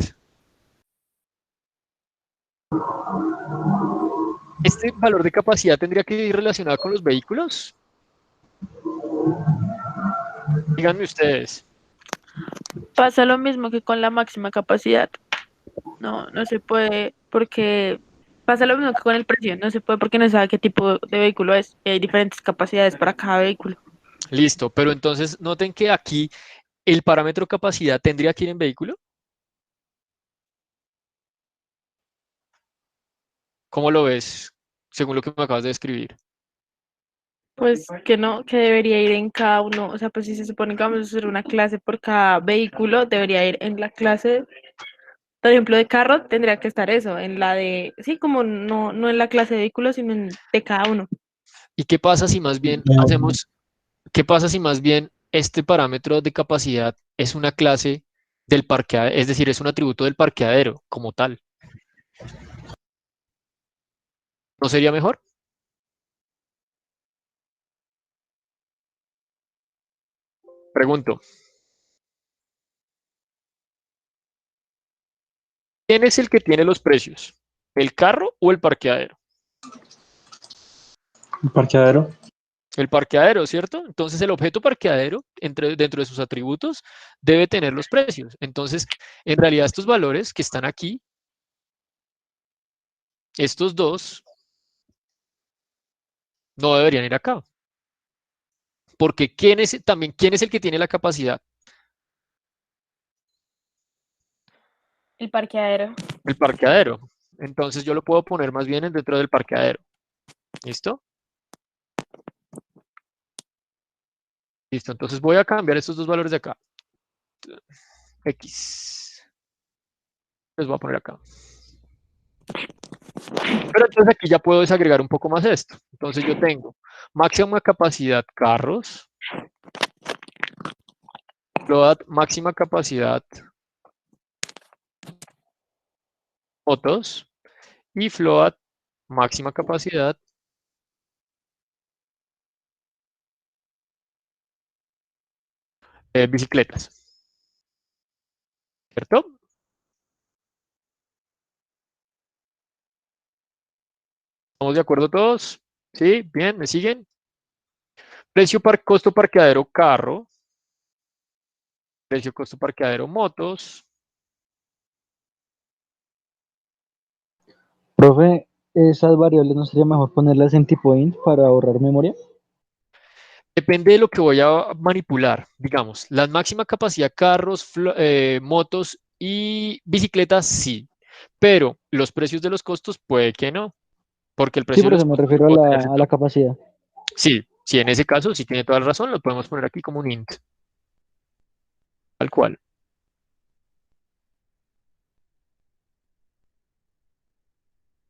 ¿Este valor de capacidad tendría que ir relacionado con los vehículos? Díganme ustedes. Pasa lo mismo que con la máxima capacidad. No se puede porque pasa lo mismo que con el precio. No se puede porque no se sabe qué tipo de vehículo es. Y hay diferentes capacidades para cada vehículo. Listo, pero entonces noten que aquí el parámetro capacidad tendría que ir en vehículo. ¿Cómo lo ves, según lo que me acabas de describir? Pues que no, que debería ir en cada uno. O sea, pues si se supone que vamos a hacer una clase por cada vehículo, debería ir en la clase, por ejemplo, de carro, tendría que estar eso, en la de, sí, como no en la clase de vehículos, sino de cada uno. ¿Y qué pasa si más bien qué pasa si más bien este parámetro de capacidad es una clase del parqueadero, es decir, es un atributo del parqueadero como tal? ¿No sería mejor? Pregunto, ¿quién es el que tiene los precios? ¿El carro o el parqueadero? Un parqueadero. El parqueadero, ¿cierto? Entonces el objeto parqueadero, dentro de sus atributos, debe tener los precios. Entonces, en realidad estos valores que están aquí, estos dos, no deberían ir acá. Porque ¿quién es el que tiene la capacidad? El parqueadero. El parqueadero. Entonces yo lo puedo poner más bien dentro del parqueadero. ¿Listo? Listo. Entonces voy a cambiar estos dos valores de acá. X. Les voy a poner acá. Pero entonces aquí ya puedo desagregar un poco más esto. Entonces yo tengo máxima capacidad carros, float máxima capacidad motos y float máxima capacidad bicicletas. ¿Cierto? ¿Estamos de acuerdo todos? ¿Sí? Bien, ¿me siguen? Precio costo parqueadero carro. Precio costo parqueadero motos. Profe, esas variables no sería mejor ponerlas en tipo int para ahorrar memoria. Depende de lo que voy a manipular. Digamos, la máxima capacidad carros, motos y bicicletas, sí. Pero los precios de los costos puede que no. Porque el Sí, precio por de los eso me costos refiero a puede tenerse a la capacidad. Sí, sí, en ese caso sí tiene toda la razón. Lo podemos poner aquí como un int. Tal cual.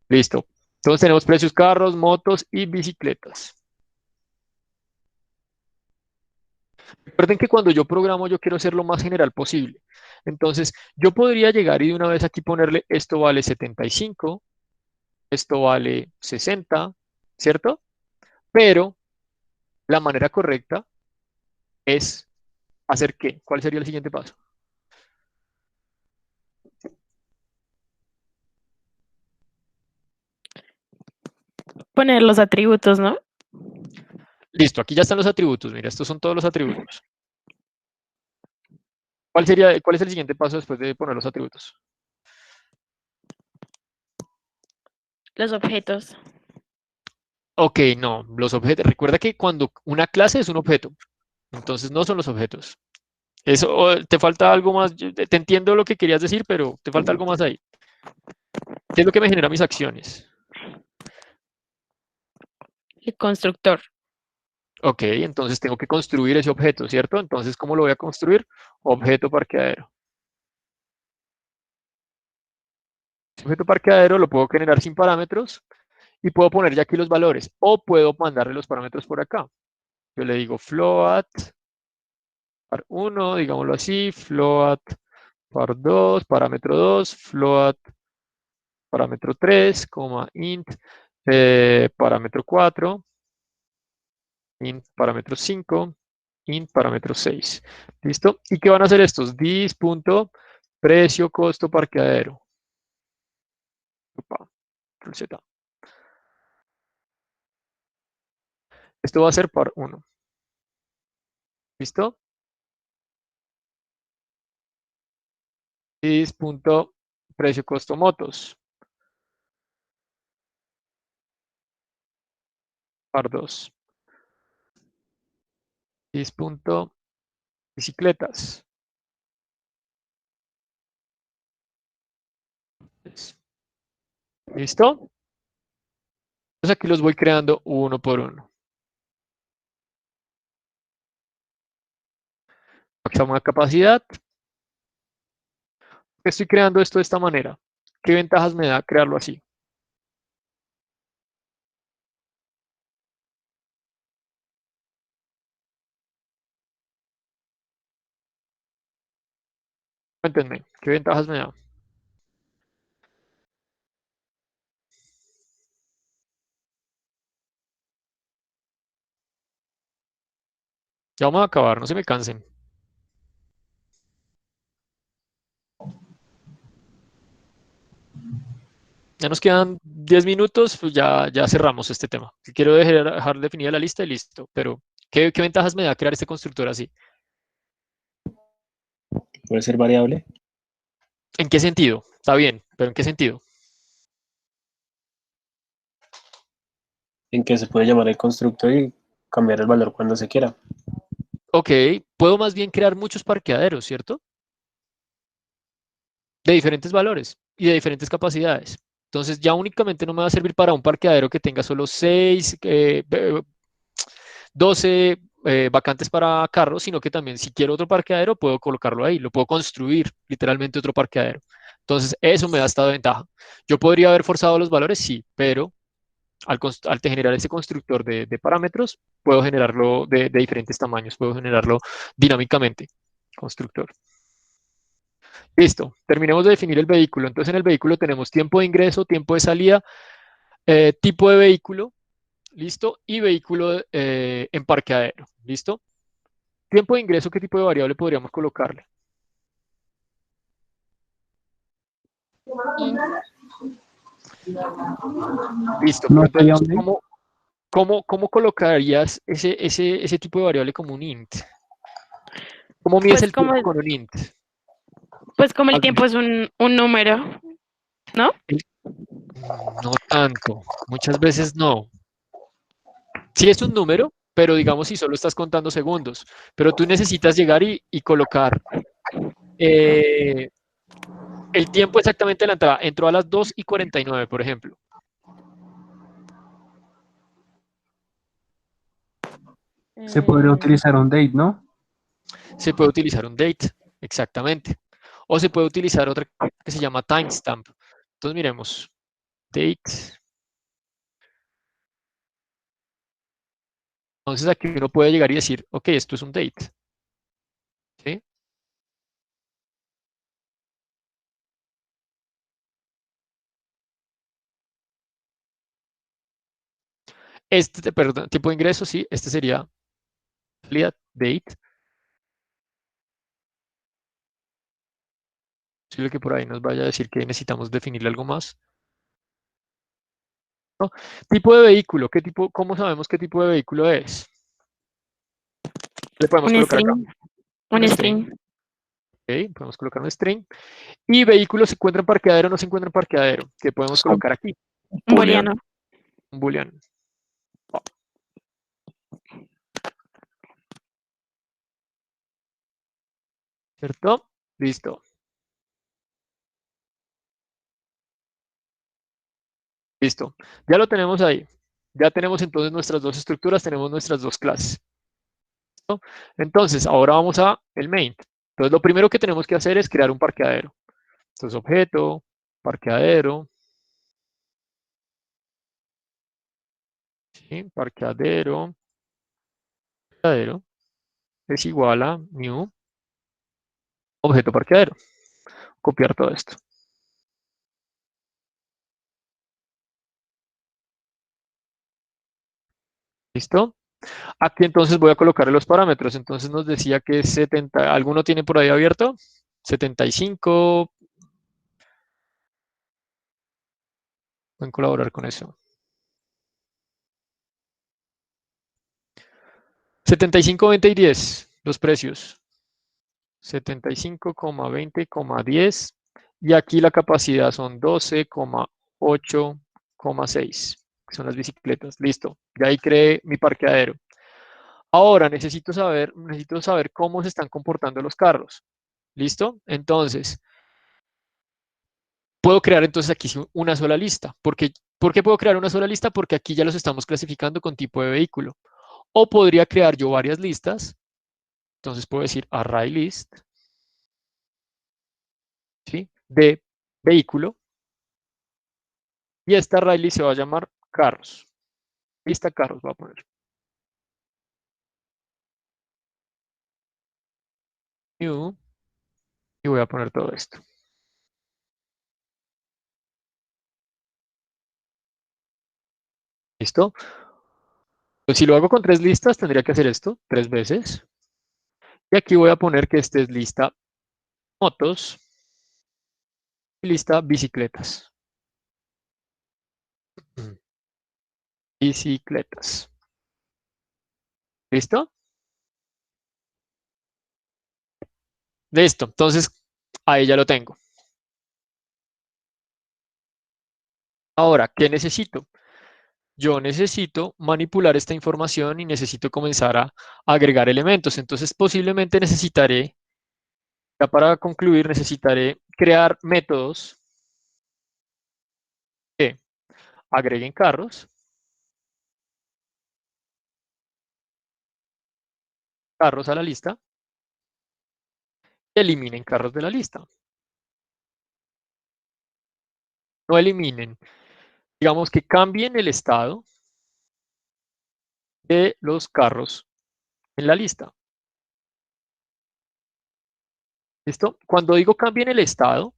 Listo. Entonces tenemos precios carros, motos y bicicletas. Recuerden que cuando yo programo yo quiero ser lo más general posible. Entonces yo podría llegar y de una vez aquí ponerle esto vale 75, esto vale 60, ¿cierto? Pero la manera correcta es hacer ¿qué? ¿Cuál sería el siguiente paso? Poner los atributos, ¿no? Listo, aquí ya están los atributos. Mira, estos son todos los atributos. ¿Cuál es el siguiente paso después de poner los atributos? Los objetos. Ok, no, los objetos. Recuerda que cuando una clase es un objeto, entonces no son los objetos. Eso, te falta algo más. Te entiendo lo que querías decir, pero te falta algo más ahí. ¿Qué es lo que me genera mis acciones? El constructor. Ok, entonces tengo que construir ese objeto, ¿cierto? Entonces, ¿cómo lo voy a construir? Objeto parqueadero. Ese objeto parqueadero lo puedo generar sin parámetros y puedo poner ya aquí los valores o puedo mandarle los parámetros por acá. Yo le digo float par 1, digámoslo así, float par 2, parámetro 2, float parámetro 3, int parámetro 4, int parámetro 5, int parámetro 6. ¿Listo? ¿Y qué van a hacer estos? Dis.precio costo parqueadero. Opa, control Z. Esto va a ser par 1. ¿Listo? Dis.precio costo motos. Par 2. Dis.bicicletas. ¿Listo? Entonces aquí los voy creando uno por uno. Maximum capacidad. Estoy creando esto de esta manera. ¿Qué ventajas me da crearlo así? Cuéntenme, ¿qué ventajas me da? Ya vamos a acabar, no se me cansen. Ya nos quedan 10 minutos, pues ya cerramos este tema. Si quiero dejar definida la lista y listo. Pero, ¿qué ventajas me da crear este constructor así? Puede ser variable. ¿En qué sentido? Está bien, pero ¿en qué sentido? En que se puede llamar el constructor y cambiar el valor cuando se quiera. Ok, puedo más bien crear muchos parqueaderos, ¿cierto? De diferentes valores y de diferentes capacidades. Entonces ya únicamente no me va a servir para un parqueadero que tenga solo 12 vacantes para carros, sino que también si quiero otro parqueadero puedo colocarlo ahí, lo puedo construir literalmente otro parqueadero. Entonces eso me da esta ventaja. Yo podría haber forzado los valores, sí, pero al generar ese constructor de parámetros, puedo generarlo de diferentes tamaños, puedo generarlo dinámicamente. Constructor. Listo, terminemos de definir el vehículo. Entonces en el vehículo tenemos tiempo de ingreso, tiempo de salida, tipo de vehículo, listo, y vehículo en parqueadero, listo. Tiempo de ingreso, ¿qué tipo de variable podríamos colocarle? Int. Listo, No pero sería entonces, un int. ¿cómo colocarías ese tipo de variable como un int? ¿Cómo mides Pues el tiempo con un int? como el Más bien, tiempo es un número, ¿no? no tanto, muchas veces no. Sí es un número, pero digamos si solo estás contando segundos, pero tú necesitas llegar y colocar eh, el tiempo exactamente de la entrada. Entró a las 2:49, por ejemplo. Se podría Eh, utilizar un date, ¿no? Se puede utilizar un date, exactamente. O se puede utilizar otra que se llama timestamp. Entonces miremos, date. Entonces aquí uno puede llegar y decir, ok, esto es un date. ¿Sí? Perdón, tipo de ingreso, sí, este sería salida, date. Posible que por ahí nos vaya a decir que necesitamos definirle algo más. ¿No? Tipo de vehículo, ¿cómo sabemos qué tipo de vehículo es? Le podemos un colocar acá string. un Un string. string. Ok, podemos colocar un string. Y vehículos se encuentran en parqueadero o no se encuentran en parqueadero. ¿Qué podemos colocar aquí? Un booleano. Un booleano. ¿Cierto? Listo. Listo. Ya lo tenemos ahí. Ya tenemos entonces nuestras dos estructuras, tenemos nuestras dos clases. ¿Listo? Entonces, ahora vamos a el main. Entonces, lo primero que tenemos que hacer es crear un parqueadero. Entonces, objeto, parqueadero, ¿sí? Parqueadero, parqueadero es igual a new objeto parqueadero. Copiar todo esto. ¿Listo? Aquí entonces voy a colocar los parámetros. Entonces nos decía que 70, ¿alguno tiene por ahí abierto? 75. Pueden colaborar con eso. 75, 20 y 10, los precios. 75,20,10. Y aquí la capacidad son 12,8,6, que son las bicicletas. Listo. Ya ahí creé mi parqueadero. Ahora necesito saber cómo se están comportando los carros. ¿Listo? Entonces, puedo crear entonces aquí una sola lista. ¿Por qué puedo crear una sola lista? Porque aquí ya los estamos clasificando con tipo de vehículo. O podría crear yo varias listas. Entonces puedo decir array list, ¿sí?, de vehículo. Y esta array list se va a llamar carros. Lista carros voy a poner. New. Y voy a poner todo esto. ¿Listo? Pues si lo hago con 3 listas, tendría que hacer esto 3 veces. Y aquí voy a poner que esta es lista motos y lista bicicletas. Bicicletas. ¿Listo? Listo. Entonces, ahí ya lo tengo. Ahora, ¿qué necesito? Yo necesito manipular esta información y necesito comenzar a agregar elementos. Entonces, posiblemente necesitaré, ya para concluir, necesitaré crear métodos que agreguen carros a la lista, y eliminen carros de la lista. No eliminen, digamos que cambien el estado de los carros en la lista. ¿Listo? Cuando digo cambien el estado,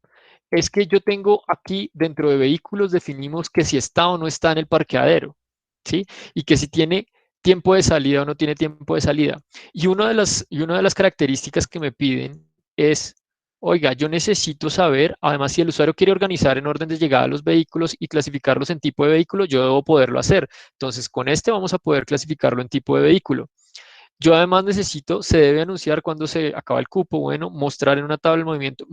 es que yo tengo aquí dentro de vehículos definimos que si está o no está en el parqueadero, ¿sí? Y que si tiene tiempo de salida o no tiene tiempo de salida. Y una de las características que me piden es, oiga, yo necesito saber, además si el usuario quiere organizar en orden de llegada a los vehículos y clasificarlos en tipo de vehículo, yo debo poderlo hacer. Entonces, con este vamos a poder clasificarlo en tipo de vehículo. Yo además necesito, se debe anunciar cuando se acaba el cupo, bueno, mostrar en una tabla el movimiento,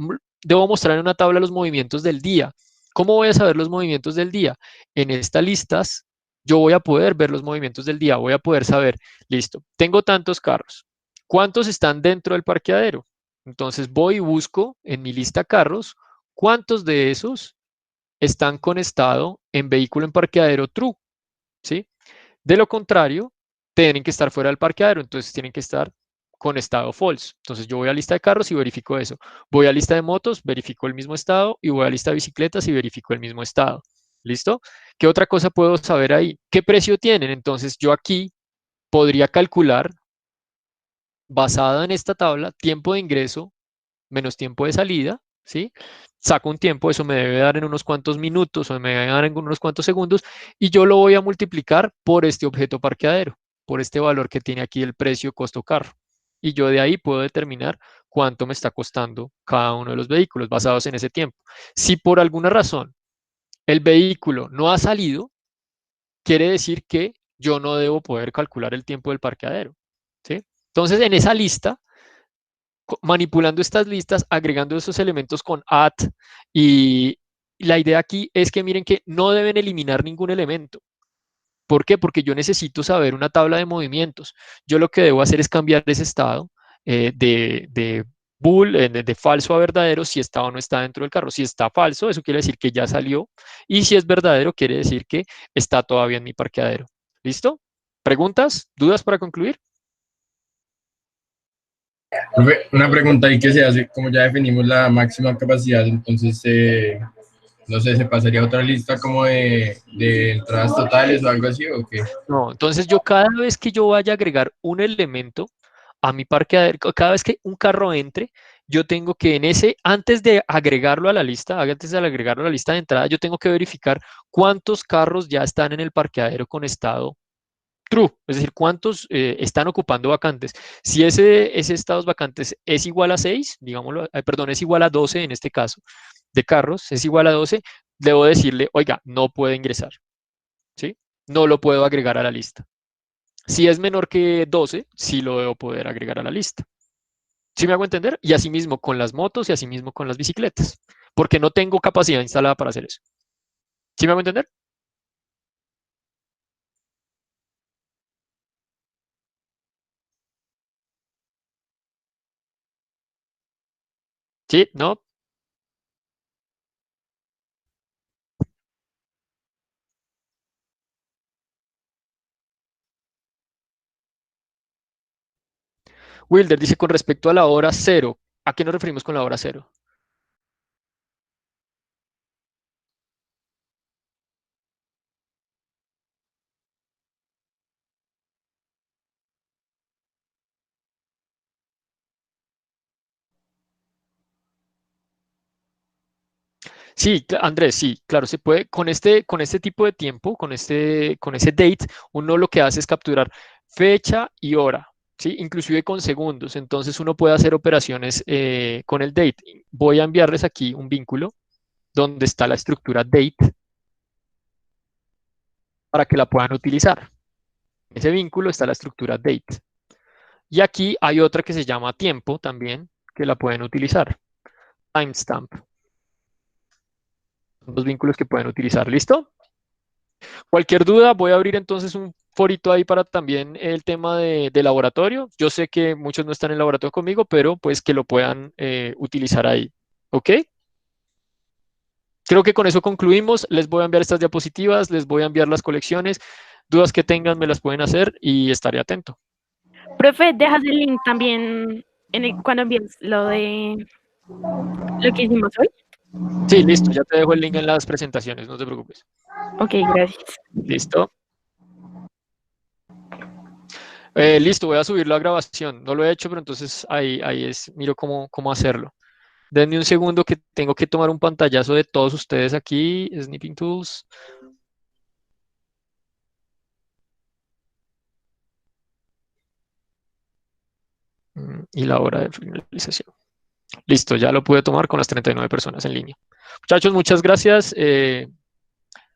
debo mostrar en una tabla los movimientos del día. ¿Cómo voy a saber los movimientos del día? En estas listas yo voy a poder ver los movimientos del día, voy a poder saber, listo, tengo tantos carros, ¿cuántos están dentro del parqueadero? Entonces voy y busco en mi lista carros, ¿cuántos de esos están con estado en vehículo en parqueadero true? ¿Sí? De lo contrario, tienen que estar fuera del parqueadero, entonces tienen que estar con estado false. Entonces yo voy a lista de carros y verifico eso. Voy a lista de motos, verifico el mismo estado y voy a lista de bicicletas y verifico el mismo estado. ¿Listo? ¿Qué otra cosa puedo saber ahí? ¿Qué precio tienen? Entonces yo aquí podría calcular, basada en esta tabla, tiempo de ingreso menos tiempo de salida, ¿sí? Saco un tiempo, eso me debe dar en unos cuantos minutos o me debe dar en unos cuantos segundos y yo lo voy a multiplicar por este objeto parqueadero, por este valor que tiene aquí el precio costo carro. Y yo de ahí puedo determinar cuánto me está costando cada uno de los vehículos basados en ese tiempo. Si por alguna razón el vehículo no ha salido, quiere decir que yo no debo poder calcular el tiempo del parqueadero, ¿sí? Entonces, en esa lista manipulando estas listas, agregando esos elementos con add y la idea aquí es que miren que no deben eliminar ningún elemento. ¿Por qué? Porque yo necesito saber una tabla de movimientos. Yo lo que debo hacer es cambiar ese estado de bool, de falso a verdadero, si está o no está dentro del carro. Si está falso, eso quiere decir que ya salió. Y si es verdadero, quiere decir que está todavía en mi parqueadero. ¿Listo? ¿Preguntas? ¿Dudas para concluir? Profe, una pregunta ahí que se hace, como ya definimos la máxima capacidad, entonces, no sé, ¿se pasaría a otra lista como de entradas totales o algo así o qué? No, entonces yo cada vez que yo vaya a agregar un elemento a mi parqueadero, cada vez que un carro entre, yo tengo que en ese, antes de agregarlo a la lista, antes de agregarlo a la lista de entrada, yo tengo que verificar cuántos carros ya están en el parqueadero con estado true, es decir, cuántos están ocupando vacantes. Si ese estados vacantes es igual a 6, digámoslo, perdón, es igual a 12 en este caso, de carros, es igual a 12, debo decirle, oiga, no puede ingresar, ¿sí? No lo puedo agregar a la lista. Si es menor que 12, sí lo debo poder agregar a la lista. ¿Sí me hago entender? Y asimismo con las motos y asimismo con las bicicletas, porque no tengo capacidad instalada para hacer eso. ¿Sí me hago entender? ¿Sí? ¿No? Wilder dice con respecto a la hora cero, ¿a qué nos referimos con la hora cero? Sí, Andrés, sí, claro, se puede, con este tipo de tiempo, con ese date, uno lo que hace es capturar fecha y hora, ¿sí? Inclusive con segundos, entonces uno puede hacer operaciones con el date. Voy a enviarles aquí un vínculo donde está la estructura date para que la puedan utilizar. En ese vínculo está la estructura date. Y aquí hay otra que se llama tiempo también, que la pueden utilizar. Timestamp. Son dos vínculos que pueden utilizar. ¿Listo? Cualquier duda, voy a abrir entonces un forito ahí para también el tema de laboratorio. Yo sé que muchos no están en laboratorio conmigo, pero pues que lo puedan utilizar ahí. ¿Ok? Creo que con eso concluimos. Les voy a enviar estas diapositivas, les voy a enviar las colecciones. Dudas que tengan me las pueden hacer y estaré atento. Profe, dejas el link también cuando envíes lo de lo que hicimos hoy. Sí, listo. Ya te dejo el link en las presentaciones, no te preocupes. Ok, gracias. Listo. Listo, voy a subir la grabación. No lo he hecho, pero entonces ahí miro cómo hacerlo. Denme un segundo que tengo que tomar un pantallazo de todos ustedes aquí. Snipping Tools. Y la hora de finalización. Listo, ya lo pude tomar con las 39 personas en línea. Muchachos, muchas gracias.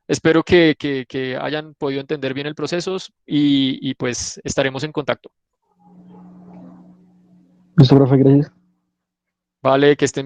Espero que hayan podido entender bien el proceso y pues estaremos en contacto. Listo, profe, gracias. Vale, que estén bien.